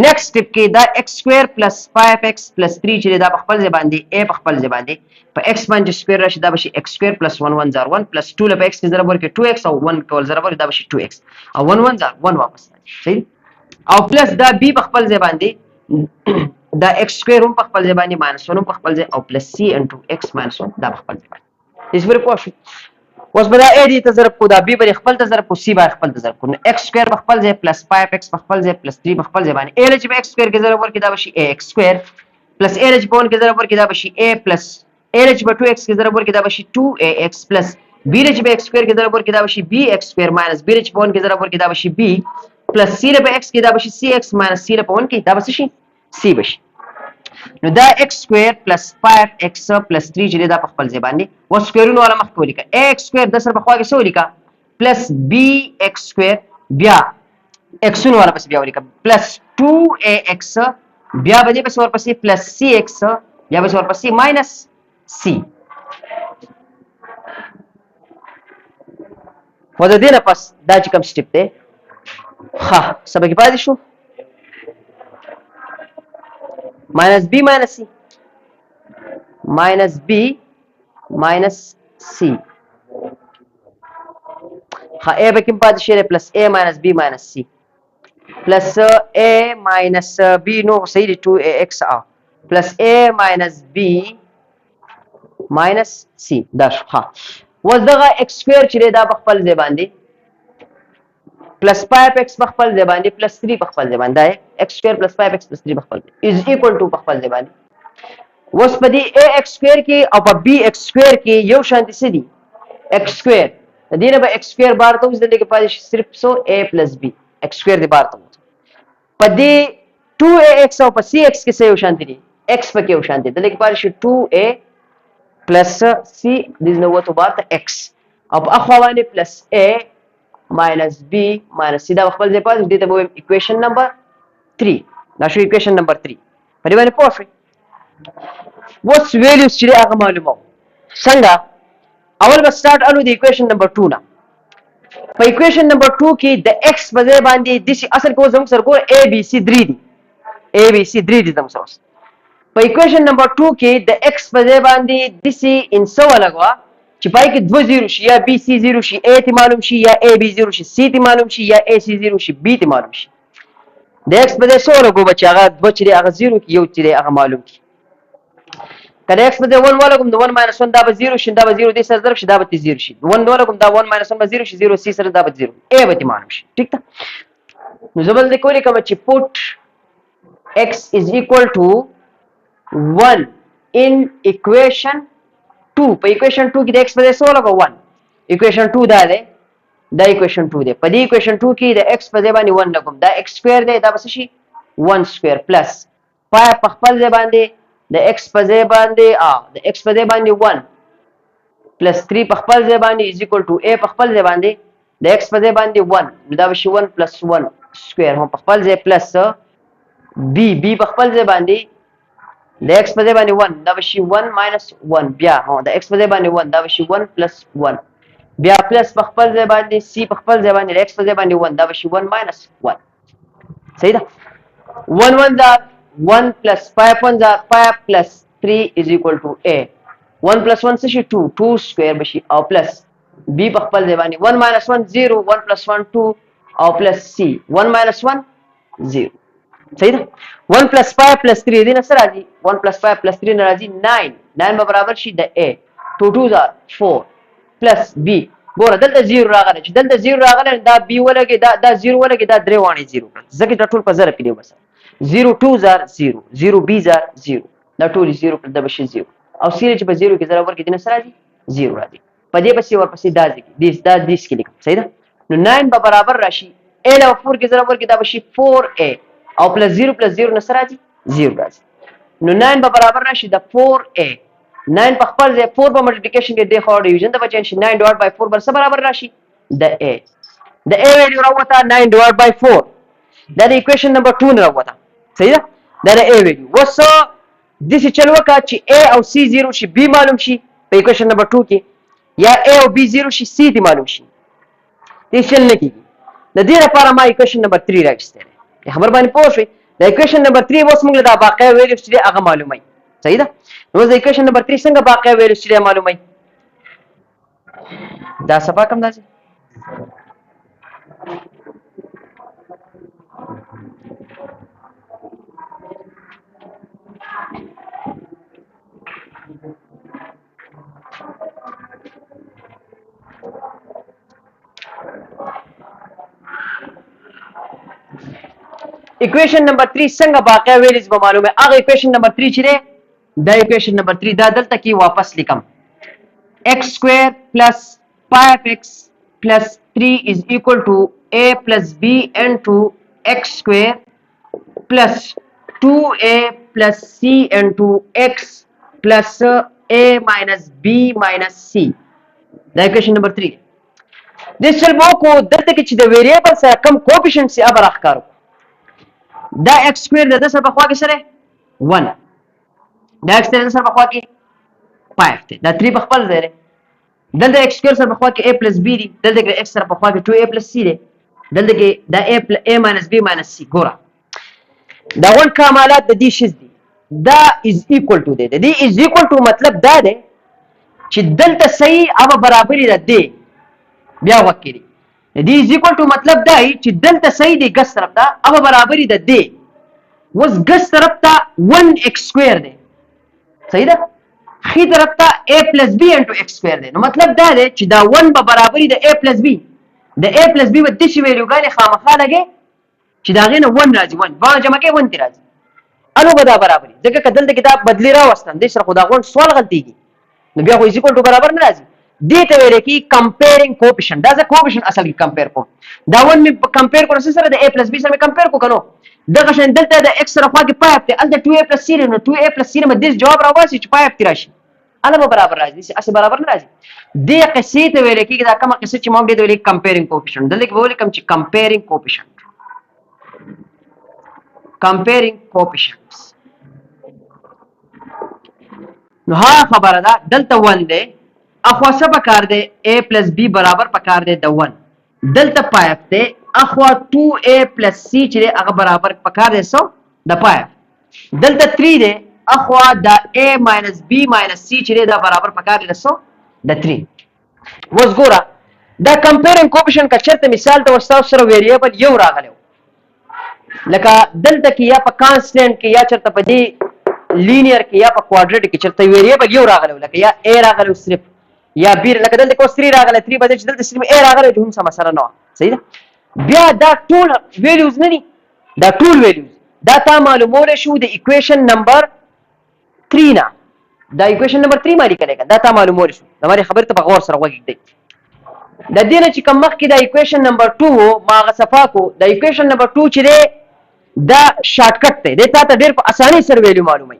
نیکسټ سټپ کې دا x سکوير پلس 5x پلس 3 چې دا په خپل ځای باندې a په خپل ځای باندې په x باندې سکوير راشي دا بشي x سکوير پلس 1 1 0 1 پلس 2 له x کې ضرب ورکړي 2x او 1 کول ضرب ورکړي دا بشي 2x او 1 1 0 1 واپس صحیح او پلس دا b په خپل ځای باندې دا x سکوير هم په خپل ځای باندې ماینس 1 په خپل ځای او پلس c انټو x ماینس 1 دا په خپل ځای باندې دې پر پوښ اوس به دا a دې ته ضرب کو دا b به خپل ته ضرب کو c به خپل ته ضرب کو نو x سکوير په خپل ځای پلس 5x په خپل ځای پلس 3 په خپل ځای باندې a چې په x سکوير کې ضرب ورکړي دا بشي ax سکوير پلس a چې په 1 کې ضرب ورکړي دا بشي a پلس a چې په 2x کې ضرب ورکړي دا بشي 2ax پلس b چې په x سکوير کې ضرب ورکړي دا بشي bx سکوير ماینس b چې په 1 کې ضرب ورکړي دا بشي b پلس c په x کې دا بشي cx ماینس c په 1 کې دا بس شي c بشي نو دا x سکوير پلس 5x پلس 3 چې دا په خپل ځای باندې و سکويرونو ولا مخ کولی کا x سکوير د سر په خوا کې سو لیکا پلس bx سکوير بیا x نو ولا پس بیا ولیکا پلس 2ax بیا به دې پس ورپسې پلس cx بیا به ورپسې ماینس c و د دې نه پس دا چې کوم سټپ دی ها سبا کې پاتې شو minus b minus c minus b minus c ها a به کوم پاتې شي plus a minus b minus c plus a minus b نو صحیح دی 2ax plus a minus b minus c دا شو ها وز دغه x سکوير چې دا په خپل ځای باندې plus 5x په خپل ځای باندې plus 3 په خپل ځای باندې x سکوير plus 5x plus 3 په خپل ځای is equal to په خپل ځای باندې وس په دې ax سکوير کې او په bx سکوير کې یو شان دي سدي x سکوير د دې نه به x سکوير بار ته وځي دغه پاتې صرف سو a plus b x سکوير دی بار ته په دې 2ax او په cx کې څه یو شان دي x په کې یو شان دي دغه پاتې شي 2a plus c دې نو وته بار ته x او په اخوا باندې plus a minus b minus c دا خپل ځای پاتې دي ته وایو equation number 3 دا شو equation number 3 په دې باندې پوه شئ وس values چې هغه معلومه څنګه اول به start الو د equation number 2 نه په equation number 2 کې د x په ځای باندې د اصل کې زموږ سره ګور a b c 3 دي a b c 3 دي زموږ سره په equation number 2 کې د x په ځای باندې د c ان سو لګوا چې پای کې 2 0 شي یا b c 0 شي a ته معلوم شي یا a b 0 شي c ته معلوم شي یا a c 0 شي b ته معلوم شي د x په ځای سو لګو بچ هغه 2 چې هغه 0 کې یو چې هغه معلوم کی کله x په ځای 1 ولګم د 1 - 1 دا به 0 شي دا به 0 د سر ضرب شي دا به 0 شي 1 ولګم دا 1 - 1 به 0 شي 0 c سره دا به 0 a به معلوم شي ٹھیک ده نو زبل د کولی کوم چې put x is equal to 1 in equation 2 په equation 2 کې د x په ځای څه لګو 1 equation 2 دا ده دا equation 2 ده په دې equation 2 کې د x په ځای باندې 1 لګوم دا x سکوير ده دا بس شي 1 سکوير پلس پای په خپل ځای باندې د x په ځای باندې د x په ځای باندې 1 پلس 3 په خپل ځای باندې is equal to a په خپل ځای باندې د x په ځای باندې 1 دا بشي 1 پلس 1 سکوير هم په خپل ځای پلس b په خپل ځای باندې د x په ځای باندې 1 دا بشي 1 - 1 بیا د x په ځای باندې 1 دا بشي 1 پلس 1 بیا پلس په خپل ځای باندې c په خپل ځای باندې د x په ځای باندې 1 دا بشي 1 - 1 صحیح ده 1 1 دا 1 plus 5 1 دا 5 plus 3 is equal to a 1 plus 1 څه شي 2 2 سکوير بشي او پلس b په خپل ځای باندې 1 - 1 0 1 plus 1 2 او پلس c 1 - 1 0 صحیح ده 1 plus 5 plus 3 دې نه سره راځي 1 plus 5 plus 3 نه راځي 9 9 به برابر شي د a 2 2 دا 4 plus b ګوره دلته 0 راغلی چې دلته 0 راغلی دا b ولګي دا 0 ولګي دا 3 وانه 0 ځکه دا ټول په ضرب کې دی بس 0 2 زار 0 0 b زار 0 دا ټول 0 پر د بشي 0 او c چې په 0 کې ضرب ورکړي دې نه سره راځي 0 راځي په دې پسې ورپسې دا ځکه دا دیس کې لیکم صحیح ده نو 9 به برابر راشي a له 4 کې ضرب ورکړي دا به شي 4a او پلس 0 پلس 0 نه سره راځي 0 راځي نو 9 به برابر راشي د 4a 9 په خپل ځای 4 په ملټیپلیکیشن کې د خو ډیویژن د بچین شي 9 ډیوایډ بای 4 بر څه برابر راشي د a ویلیو راوته 9 ډیوایډ بای 4 دا د ایکویشن نمبر 2 نه راوته صحیح ده دا د a ویلیو وسو د څه چل وکړه چې a او c 0 شي b معلوم شي په ایکویشن نمبر 2 کې یا a او b 0 شي c دې معلوم شي دې چل نه کیږي د دې لپاره ما ایکویشن نمبر 3 راوستل خبر باندې پوه شئ د ایکویشن نمبر 3 اوس موږ دا باقی ویلیو چې هغه معلومه صحیح ده نو د ایکویشن نمبر 3 څنګه باقی ویلیو چې معلومه دا صفه کم ده equation number 3 څنګه باقی ویلیز به معلومه هغه equation number 3 چې ده دا equation number 3 دا دلته کې واپس لیکم x square plus 5x plus 3 is equal to a plus b into x square plus 2a plus c into x plus a minus b minus c دا equation number 3 د سلبو کو دلته کې چې د ویریبل سره کم کوفیشنټ سي ابر اخکارو دا x سکوير د سره په خوا کې سره 1 دا x د سره په خوا کې 5 دی دا 3 په خپل ځای دی دلته x سکوير سره په خوا کې a plus b دی دلته کې x سره په خوا کې 2a plus c دی دلته کې دا a minus b minus c ګوره دا ون کمالات د دې شیز دي دا از equal to دی د دې از equal to مطلب دا دی چې دلته صحیح او برابرۍ ده دی بیا وکړي دی از equal to مطلب دا چې دلته صحیح دی ګس طرف ته او برابرۍ ده دی وس ګس طرف ته 1x سکوير دی صحیح ده خي طرف ته a plus b into x سکوير دی نو مطلب دا دی چې دا 1 به برابرۍ د a plus b د a plus b د شي ویلو غالي خامخا لګي چې دا غینه 1 راځي 1 باندې جمع کې 1 راځي انو به دا برابرۍ ځکه کدل د کتاب بدلی را وستم د سره خدا غون سوال غلطيږي نو بیا خو از equal to برابر نه راځي دې ته ویل کی کمپیرینګ کوفیشنټ دا ځکه کوفیشنټ اصل کې کمپیر کوم دا ون می کمپیر کول سره د a plus b سره کمپیر کو کنو دغه شان دلته د x سره خوا کې 5 ته ال د 2a plus c نو 2a plus c مده جواب راوځي چې 5 تی راشي اله به برابر راځي اصل برابر نه راځي دې قصې ته ویل کی دا کومه قصې چې موږ دې ویل کمپیرینګ کوفیشنټ دلته کې ویل کوم چې کمپیرینګ کوفیشنټ نو ها خبره ده دلته 1 دی اخوا څه پکار دی a plus b برابر پکار دی د 1 دلته 5 دی اخوا 2a plus c چې هغه برابر پکار دی سو د 5 دلته 3 دی اخوا د a minus b minus c چې دا برابر پکار دی سو د 3 وس ګوره دا کمپیرینګ کوفیشنټ کا چرته مثال ته وستاو سره ویریبل یو راغلو لکه دلته کې یا په کانستنټ کې یا چرته په دې لینیر کې یا په کوادریټ کې چرته ویریبل یو راغلو لکه یا a راغلو صرف یا بیر لکه دلته کوس 3 راغله 3 بدل چې دلته صرف a راغله هم سم سره نه صحیح ده بیا دا ټول ویلیوز نه دي دا ټول ویلیوز دا تا معلومول شو د ایکویشن نمبر 3 نه دا ایکویشن نمبر 3 مالي کړه دا تا معلومول شو دا مری خبر ته په غور سره وګورئ د دې نه چې کوم مخ کې دا ایکویشن نمبر 2 ما غصفا کو دا ایکویشن نمبر 2 چې دا شارټ کټ دی دا تا ډیر په اسانۍ سره ویلیو معلومای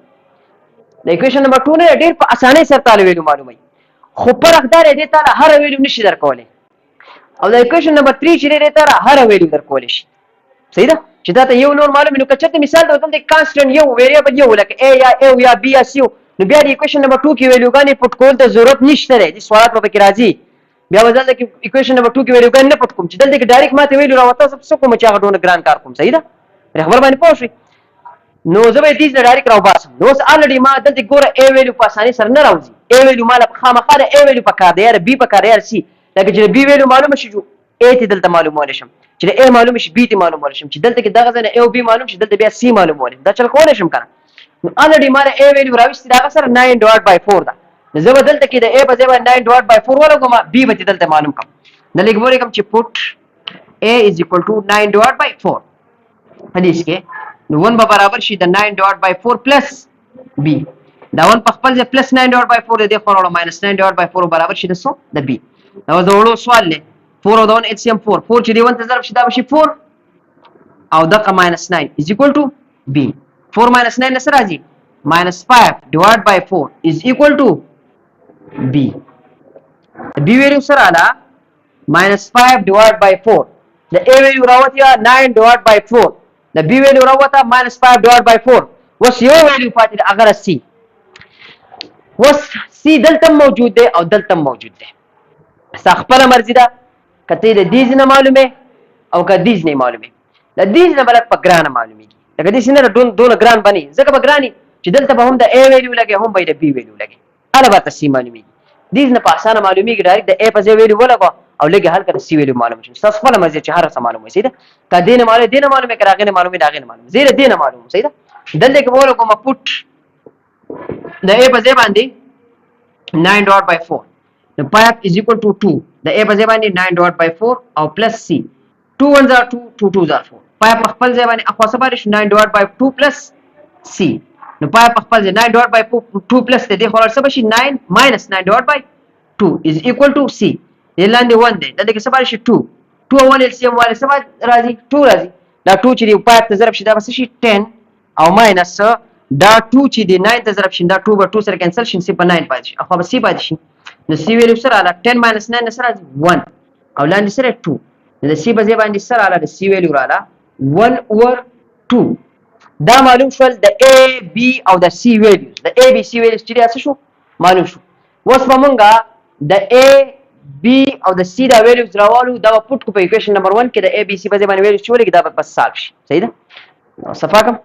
د ایکویشن نمبر 2 نه ډیر په اسانۍ سره تعالی ویلیو معلومای خو پر اقدار دې تعالی هر ویلیو نشي درکولای او د ایکویشن نمبر 3 چې دې تعالی هر ویلیو درکولای شي صحیح ده چې دا ته یو نور معلوم نو کچته مثال ته دلته کانستنټ یو ویریبل یو لکه a یا a یا b یا c نو بیا د ایکویشن نمبر 2 کې ویلیوګانې پټ کول ته ضرورت نشته دی د سوالات په کې راځي بیا وځل د ایکویشن نمبر 2 کې ویلیوګانې نه پټ کوم چې دلته کې ډایرکټ ماته ویلیو راوته څه کوم چې هغه ډونه ګران کار کوم صحیح ده خبر باندې پوه شئ نو زه به دې ډایرکټ راو باسم نو اوس الریډي ما دلته ګوره a ویلیو په اسانۍ سره نه راوځي a ویلیو مال خامخا د a ویلیو په کار دی یا b په کار دی یا c لکه چې b ویلیو معلومه شي جو a ته دلته معلومول شم چې د a معلوم شي b ته معلومول شم چې دلته کې دغه ځنه a او b معلوم شي دلته بیا c معلومول دا چل کولای شم کنه نو الریډي ما a ویلیو راوستي دا سره 9 ډیوایډ بای 4 دا زه به دلته کې د a په ځای باندې 9 ډیوایډ بای 4 ولګم b به دلته معلوم کوم د لیک وړم چې پټ a is equal to 9 ډیوایډ بای 4 حدیث کې نو 1 به برابر شي د 9 ډیوایډ بای 4 پلس b دا 1 په خپل ځای پلس 9 ډیوایډ بای 4 د خورولو ماینس 9 ډیوایډ بای 4 برابر شي د سو د b دا وځولو سوال لې 4 او د 1 LCM 4 4 چې دی 1 ته ضرب شي دا به شي 4 او دغه minus 9 is equal to b 4 minus 9 نه سره راځي minus 5 divided by 4 is equal to b b value سره اله minus 5 divided by 4 the a value راوته 9 divided by 4 the b value راوته minus 5 divided by 4 وس یو value پاتې ده اگر c وس c دلته موجود دی او دلته موجود دی خپل مرزي ده کته د دې نه معلومه او که دې نه معلومه د دې نه بلک په ګرانه معلومیږي لکه دې سينه دون ګران بني ځکه په ګراني چې دلته به هم د a ویلیو لګي هم به د b ویلیو لګي اله به تاسو معلومیږي دې نه په اسانه معلومیږي ډایرکټ د a په ځای ویلیو ولګو او لګي هر کله c ویلیو معلوم شي تاسو خپل مرزي چې هر څه معلومه شي دا که دې نه معلومه کراغه نه معلومه داغه نه معلومه زیره دې نه معلومه صحیح ده دلته کې ولګو مپوت د a په ځای باندې 9 divided by 4 the 5 is equal to 2 the a په ځای باندې 9 divided by 4 او plus c 2 1s are 2 2 2s are 4 5 په خپل ځای باندې اخوا سبا 9 divided by 2 plus c نو 5 په خپل ځای 9 divided by 2 plus ته دې خور سبا شي 9 minus 9 divided by 2 is equal to c دې لاندې 1 دی دلته کې سبا شي 2 2 1 LCM والے سبا راځي 2 راځي دا 2 چې دی 5 ته ضرب شي دا بس شي 10 او minus دا 2 چې دی 9 ته ضرب شي دا 2 به 2 سره کینسل شي سی په 9 پاتې شي اخو به سی پاتې شي نو سی ویلیو سره اله 10 minus 9 سره 1 او لاندې سره 2 نو د سی په ځای باندې سره اله د سی ویلیو رااله 1 over 2 دا معلوم شول د A B او د C ویلیوز د A B C ویلیوز چې تاسو شو معلوم شو اوس به مونږه د A B او د C دا ویلیوز راوالو دا پټ کو په ایکویشن نمبر 1 کې د A B C په ځای باندې ویلیوز چولې دا بس سالف شي صحیح ده نو صفا کوم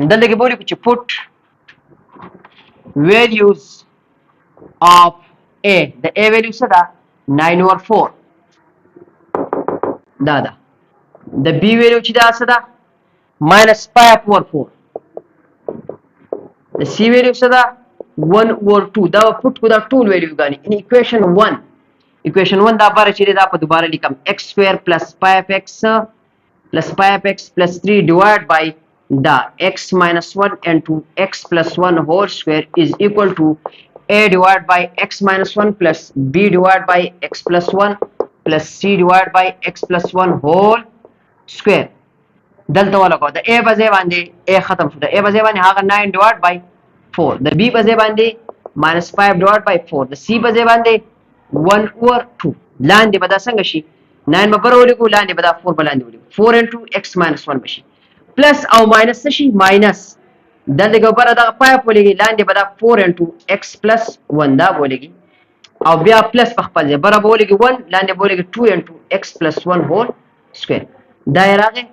دلته کې بولی چې put values of a the a value څه ده 9 over 4 دا ده د b value چې دا څه ده minus 5 over 4 د c value څه ده 1 over 2 دا put کو دا ټول value غاني in equation 1 دا بار چې دا په دوباره لیکم x square plus 5x plus 3 divided by the x minus 1 into x plus 1 whole square is equal to a divided by x minus 1 plus b divided by x plus 1 plus c divided by x plus 1 whole square دلته ولګو د a په ځای باندې a ختم شو د a په ځای باندې هغه 9 divided by 4 د b په ځای باندې minus 5 divided by 4 د c په ځای باندې 1 over 2 لاندې به دا څنګه شي 9 به پر ولګو لاندې به دا 4 به لاندې ولګو 4 into x minus 1 بشي پلس او ماینس شي ماینس دلته ګوره دا 5 ولګي لاندې به دا 4 into x plus 1 دا ولګي او بیا پلس په خپل ځای برابر ولګي 1 لاندې ولګي 2 into x plus 1 whole square دا راغی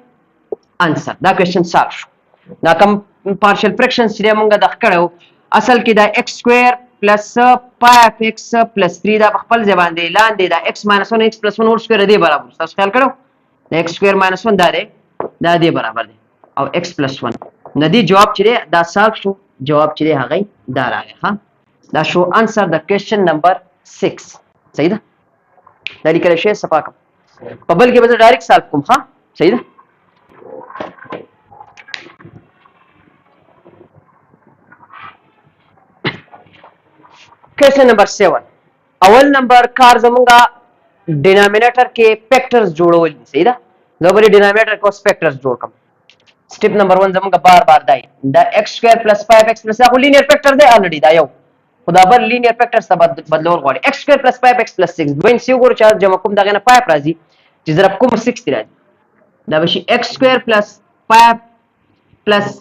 انسر دا کوېشن سالو شو دا کوم پارشل فریکشن چې موږ د کړو اصل کې دا x square plus 5x plus 3 دا په خپل ځای باندې لاندې دا x minus 1 x plus 1 whole square دی برابر تاسو خیال کړو دا x square minus 1 دا دی برابر دی او x plus 1 ندی جواب چې دا سالف شو جواب چې هغه دا راغی ها دا شو انسر د کوېشن نمبر 6 صحیح ده دا لیکل شوی صفا کوم په بل کې به ډایرکټ سالف کوم ها صحیح ده کوېشن نمبر 7 اول نمبر کار زمونږه ډینامینیټر کې فیکټرز جوړول دي صحیح ده زه به ډینامینیټر کې اوس فیکټرز جوړ کوم سټیپ نمبر 1 زمونږ بار دی دا x square plus 5x plus دا خو لینیر فیکټر دی الریډي دا یو خدا بر لینیر فیکټر څخه بدلول غواړي x square plus 5x plus 6 دوین سی وګورئ چې جمع کوم دغه نه 5 راځي چې ضرب کوم 6 دی راځي دا به شي x square plus 5 plus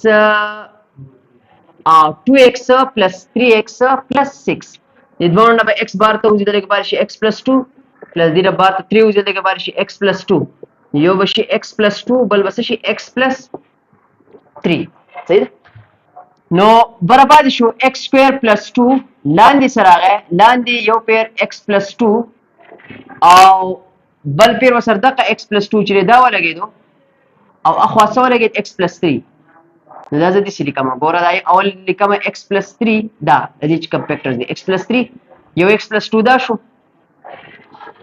2x plus 3x plus 6 دې دوه نه به x بار ته وځي دغه بار شي x plus 2 plus دې بار ته 3 وځي دغه بار شي x plus 2 یو به شي x plus 2 بل به شي x plus 3 صحیح نو برابر شو x square plus 2 لاندې سره راغی لاندې یو پیر x plus 2 او بل پیر وسره دغه x plus 2 چې دا ولګیدو او اخوا سره ولګید x plus 3 نو دا ځدی سلی کوم ګوره دا اول لیکم x plus 3 دا د دې کوم فیکټرز دي x plus 3 یو x plus 2 دا شو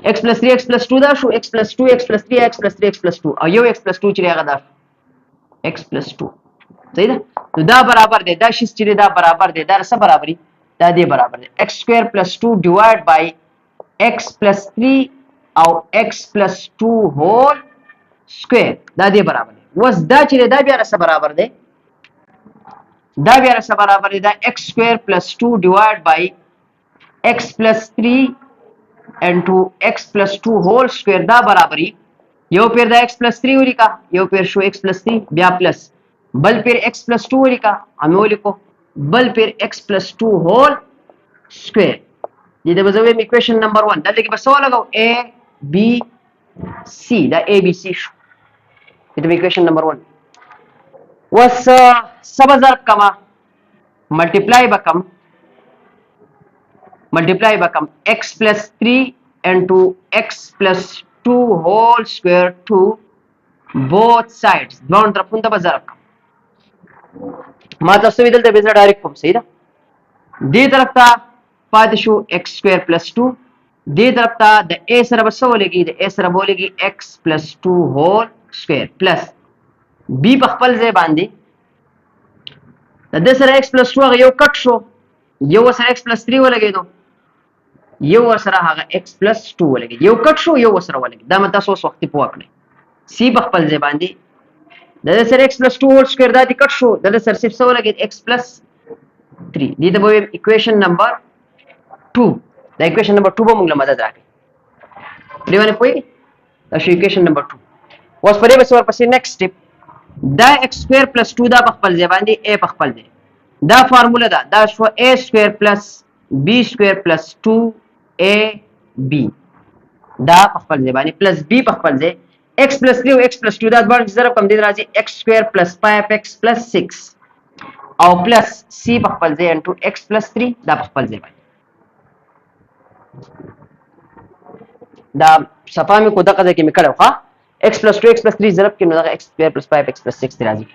x plus 3 x plus 2 دا شو x plus 2 x plus 3 x plus 3 x plus 2 او یو x plus 2 چې هغه دا x plus 2 صحیح ده. نو دا برابر دی دا شی چې دا برابر دی دا سره برابرۍ دا دی برابر دی x square plus 2 divided by x plus 3 او x plus 2 whole square دا دی برابر دی. وس دا چې دا بیا سره برابر دی دا بیا سره برابر دی دا x square plus 2 divided by x plus 3 into x plus 2 whole square دا برابرۍ یو پیر دا x plus 3 ولیکا یو پیر شو x plus 3 بیا پلس بل پیر x plus 2 ولیکا همې ولیکو بل پیر x plus 2 whole square دې د بزویم equation number 1 دلته کې بس ولګو a b c دا a b c شو دې equation number 1 وس سب ضرب کما ملټیپلای بکم x plus 3 into x plus 2 whole square to both sides دوه طرفونو ته به ضرب کوم ما تاسو ویل ته به ډایرکټ کوم صحیح ده دې طرف ته پاتې شو x square plus 2 دې طرف ته د a سره به څه ولګي د a سره به ولګي x plus 2 whole square plus b په خپل ځای باندې د دې سره x plus 2 هغه یو کټ شو یو سره x plus 3 ولګېدو یو سره هغه x plus 2 ولګي یو کټ شو یو سره ولګي دا مته تاسو وخت په وکړئ c په خپل ځای باندې د سره x plus 2 whole square دا دي کټ شو د سره صرف څه ولګي x plus 3 دې د به equation number 2 دا equation number 2 به موږ له مدد راکړي دې باندې پوي دا شو equation number 2 اوس په دې به ورپسې next step دا x square plus 2 دا په خپل ځای باندې a په خپل ځای دا فارموله دا شو a square plus b square plus 2ab دا په خپل ځای باندې plus b په خپل ځای x plus 3 او x plus 2 دا باندې ضرب کوم دي راځي x square plus 5x plus 6 او plus c په خپل ځای into x plus 3 دا په خپل ځای باندې دا صفه مې کو دغه کې مې کړو ها x plus 2 x plus 3 ضرب کې نو دا x square plus 5x plus 6 راځي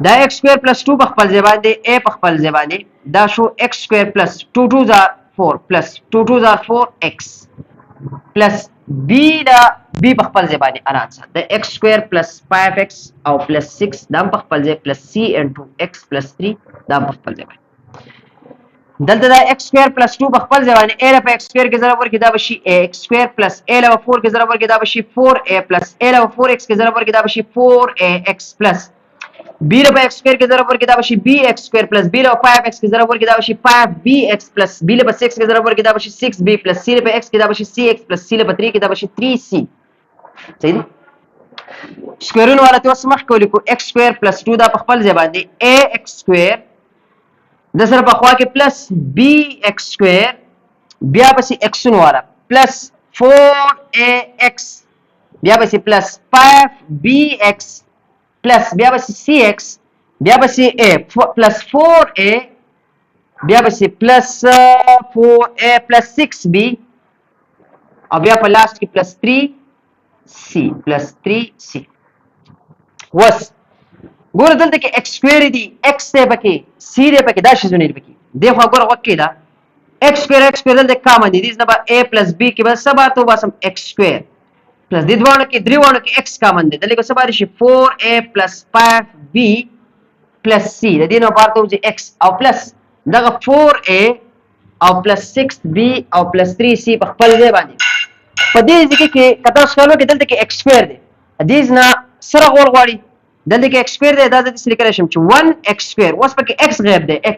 دا x square plus 2 په خپل ځای باندې a په خپل ځای باندې دا شو x square plus 2 2 are 4 plus 2 2 are 4x plus b دا b په خپل ځای باندې ارانسه د x square plus 5x او plus 6 دا په خپل ځای plus c into x plus 3 دا په خپل ځای باندې دلته دا x square plus 2 په خپل ځای باندې a په x square کې ضرب ورکړي دا به شي x square plus a له 4 کې ضرب ورکړي دا به شي 4a plus a له 4x کې ضرب ورکړي دا به شي 4ax plus b له x square کې ضرب ورکړي دا به شي bx square plus b له 5x کې ضرب ورکړي دا به شي 5bx plus b له 6 کې ضرب ورکړي دا به شي 6b plus c له x کې دا به شي cx plus c له 3 کې دا به شي 3c صحیح ده سکويرونو والا ته اوس مخکې ولیکو x square plus 2 دا په خپل ځای باندې ax square د سره په خوا کې plus bx square بیا پسې x والا plus 4ax بیا پسې plus 5bx plus بیا پسې cx بیا پسې a plus 4a بیا پسې plus 4a plus 6b او بیا په لاست کې plus 3c plus 3c وس ګوره دلته کې x square دي x دی پکې c دی پکې دا شیزونه دي پکې دغه ګوره وکړه دا x square دلته کامن دي دې نه a plus b کې بس سبا ته باسم x square plus دې دوه کې دریوانو کې x کامن دي دلته سبا شي 4a plus 5b plus c دې نه پارته وځي x او plus دغه 4a او plus 6b او plus 3c په خپل ځای باندې په دې ځکه کې کته څلو کې دلته کې x square دي دې نه سره غوړ غواړي دلته کې x square دی دا د څه لیکل شم چې 1x square اوس پکې x غیب دی x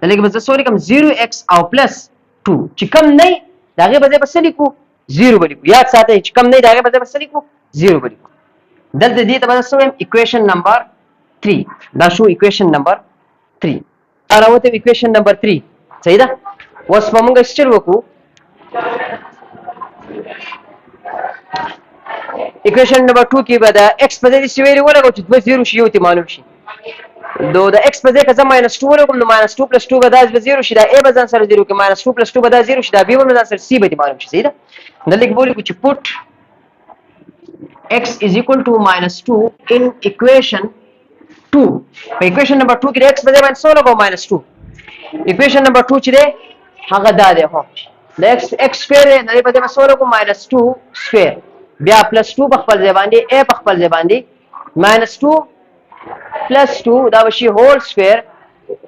دلته کې بس سوري کوم 0x او plus 2 چې کم نه دا غیب به بس لیکو 0 به لیکو یاد ساتئ چې کم نه دا غیب به بس لیکو 0 به لیکو دلته دې ته بس ویم equation number 3 دا شو equation number 3 راوته equation number 3 صحیح ده اوس په موږ سټر وکړو equation number 2 کې به دا x په ځای سی ویلو ولګو چې 0 شي یو ته معلوم شي دو د x په ځای که زما -2 ولګم نو -2 + 2 به دا 0 شي دا a به ځان سره 0 کې -2 + 2 به دا 0 شي دا b به ځان سره c به معلوم شي صحیح ده دلته کې بولی چې put x is equal to -2 in equation 2 په equation number 2 کې x په ځای باندې څو لګو -2 equation number 2 چې ده هغه دا ده هو د x سکوير نه په دې مسولو کو -2 سکوير بیا +2 په خپل ځای باندې a په خپل ځای باندې -2 +2 دا بشي هول سکوير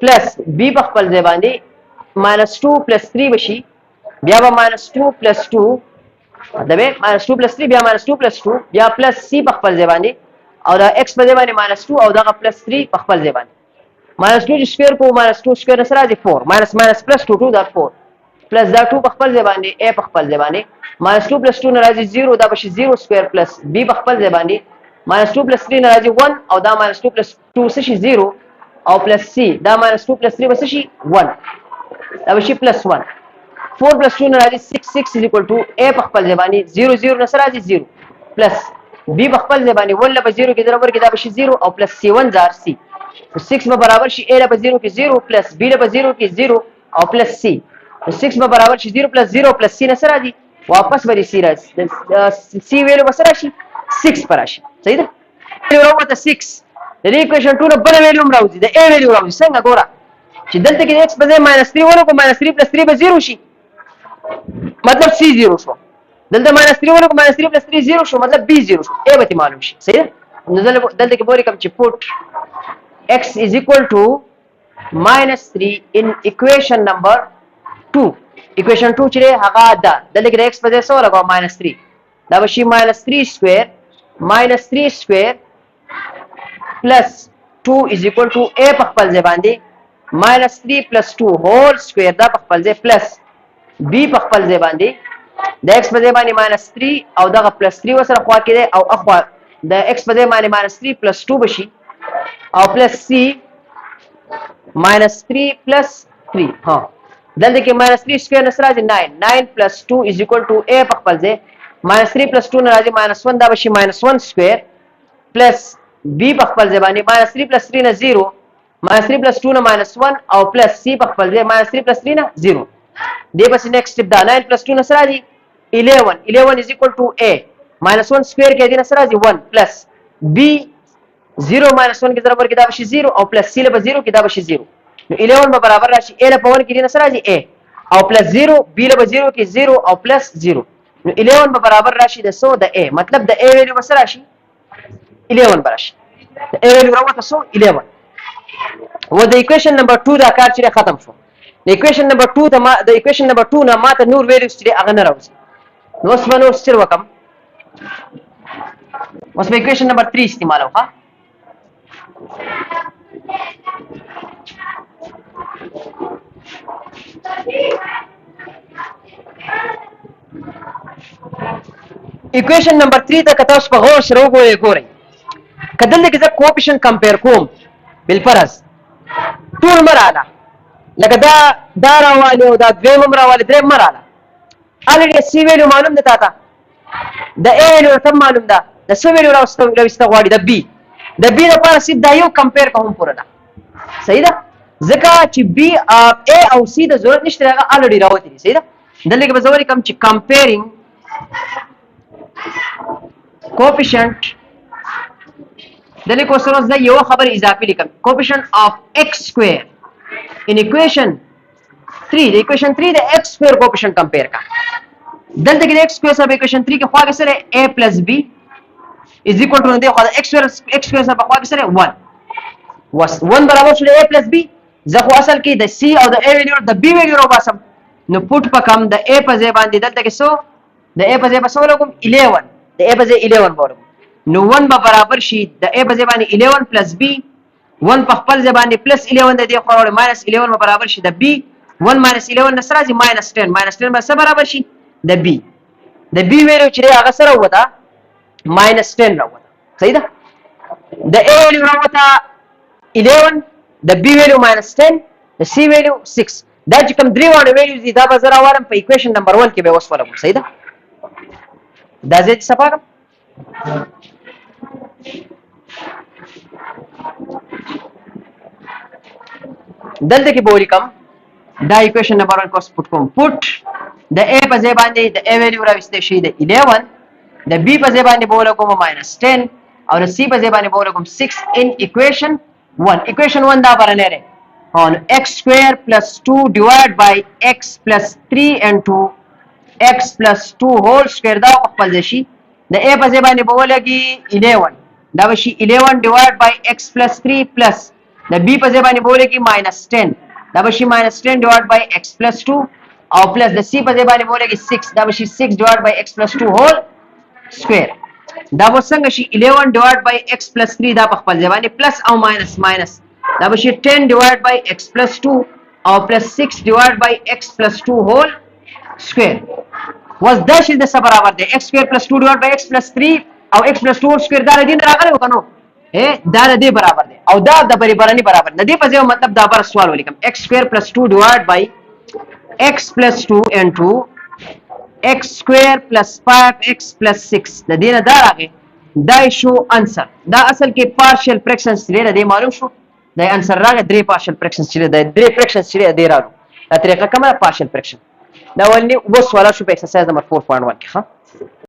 پلس b په خپل ځای باندې -2 +3 بشي بیا به -2 +2 مطلب -2 +3 بیا -2 +2 بیا +c په خپل ځای باندې او دا x په ځای باندې -2 او دا +3 په خپل ځای باندې -2 سکوير کو -2 سکوير سره راځي 4 +2 2 دا 4 پلس دا 2 په خپل ځای باندې a په خپل ځای باندې -2 +2 نه راځي 0 دا بشي 0 سکوير پلس b په خپل ځای باندې -2 +3 نه راځي 1 او دا -2 +2 څه شي 0 او پلس c دا -2 +3 به څه شي 1 دا بشي +1 4 + 2 نه راځي 6 a په خپل ځای باندې 0 0 نه سره راځي 0 پلس b په خپل ځای باندې 1 له 0 کې ضرب کې دا بشي 0 او پلس c 1 زار c 6 به برابر شي a له 0 کې 0 پلس b له 0 کې 0 او پلس c 6 به برابر شي 0 + 0 + c نه سره راځي واپس به c راځي c ویلو به سره شي 6 پر راشي صحیح ده وروته 6 د ایکویشن 2 نه بل ویلو راوځي د a ویلو راوځي څنګه ګوره چې دلته کې x په ځای -3 ورکو -3 + 3 به 0 شي مطلب c 0 شو دلته -3 ورکو -3 + 3 0 شو مطلب b 0 شو a به معلوم شي صحیح ده نو دلته کې بوري کوم چې put x = -3 in equation number 2 equation 2 چې هغه ده دلته کې x په ځای سره لګاو -3 دا به شي -3 سکوير -3 سکوير plus 2 = a په خپل ځای باندې -3 + 2 هول سکوير دا په خپل ځای پلس b په خپل ځای باندې د x په ځای باندې -3 او دغه +3 وسره خوا کې دی او اخوا د x په ځای باندې -3 + 2 بشي او پلس c -3 + 3 ها دلته کې -3 سکوير نه راځي 9 + 2 = a په خپل ځای -3 + 2 نه راځي -1 دا بشي -1 سکوير پلس b په خپل ځای باندې -3 + 3 نه 0 -3 + 2 نه -1 او پلس c په خپل ځای -3 + 3 نه 0 دی پس نیکسټ سټپ دا 9 + 2 نه راځي 11 = a -1 سکوير کې دی نه راځي 1 پلس b 0 -1 کې ضرب ورکړي دا بشي 0 او پلس c له 0 کې دا بشي 0 نو 11 به برابر راشي a له 1 کې دی نه راځي a او پلس 0 b له 0 کې 0 او پلس 0 نو 11 به برابر راشي د سو د a مطلب د a ویلیو به راشي 11 براشي د a ویلیو راوته سو 11 و د ایکویشن نمبر 2 دا کار چې ختم شو د ایکویشن نمبر 2 ته ما د ایکویشن نمبر 2 نه ماته نور ویلیوز چې هغه نه راوځي نو اوس نور ستر وکم اوس په ایکویشن نمبر 3 استعمالو ها ایکویشن نمبر 3 ته کته اوس په غور سره وګورئ کدل کې زه کوپیشن کمپیر کوم بالفرض ټول مراله لکه دا راواله او دا دویم راواله دریم مراله الریډي سی ویلو معلوم ده تا د ا ویلو تم معلوم ده د سی ویلو راوست غواړي د بی لپاره سید دا یو کمپیر کوم پوره ده صحیح ده ځکه چې بی ا او سی د ضرورت نشته هغه الریډي راوتی صحیح ده دلته کې به زوري کوم چې کمپیرینګ کوفیشنت دلته کو سره زه یو خبر اضافي لیکم کوفیشنت اف x سکوير ان ایکویشن 3 د ایکویشن 3 د x سکوير کوفیشنت کمپیر کا دلته کې د x سکوير سره ایکویشن 3 کې خواږه سره a + b = نه دی خو د x سکوير سره په خواږه سره 1 برابر شو a + b زه خو اصل کې د c او د a ویلیو د b ویلیو را باسم نو پټ پکم د a په ځای باندې دلته کې سو د a په ځای په سو لګم 11 د a په ځای 11 ورکوم نو 1 به برابر شي د a په ځای باندې 11 + b 1 په خپل ځای باندې پلس 11 د دې خو -11 به برابر شي د b 1 - 11 نه سره -10 -10 به سره برابر شي د b ویلیو چې هغه سره وته -10 راوته صحیح ده د a ویلیو راوته 11 د b ویلیو -10 د c ویلیو 6 دا چې کوم درې وړ ویلیوز دي دا به زه راوړم په ایکویشن نمبر 1 کې به اوس ولګوم صحیح ده دا زه څه پاکم دلته کې به ولیکم دا ایکویشن نمبر 1 کوس پټ کوم پټ د a په ځای باندې د a ویلیو راوستل شي د 11 د b په ځای باندې به ولګوم -10 او د c په ځای باندې به ولګوم 6 ان ایکویشن 1 ایکویشن 1 دا برنه لري on x square plus 2 divided by x plus 3 into x plus 2 whole square دا په خپل ځای شي د a په ځای باندې به ولګي 11 دا به شي 11 divided by x plus 3 plus د b په ځای باندې به ولګي minus 10 دا به شي minus 10 divided by x plus 2 او plus د c په ځای باندې به ولګي 6 دا به شي 6 divided by x plus 2 whole square دا به څنګه شي 11 divided by x plus 3 دا په خپل ځای باندې plus او minus دا به شي 10 divided by x plus 2 او plus 6 divided by x plus 2 whole square was دا شي د څه برابر دی x square plus 2 divided by x plus 3 او x plus 2 whole square دا د دې راغلی وکنو دا د دې برابر دی او دا د برابرنی برابر نه دی په ځای مطلب دا بر سوال ولیکم x square plus 2 divided by x plus 2 into x square plus 5x plus 6 د دې نه دا راغی دا شو انسر دا اصل کې partial fractions لري د معلوم شو دا انسر راغی درې partial fractions چې د درې fractions چې د راغلو دا طریقه کومه partial fraction دا ولني وسواله شو په exercise نمبر 4.1 کې ها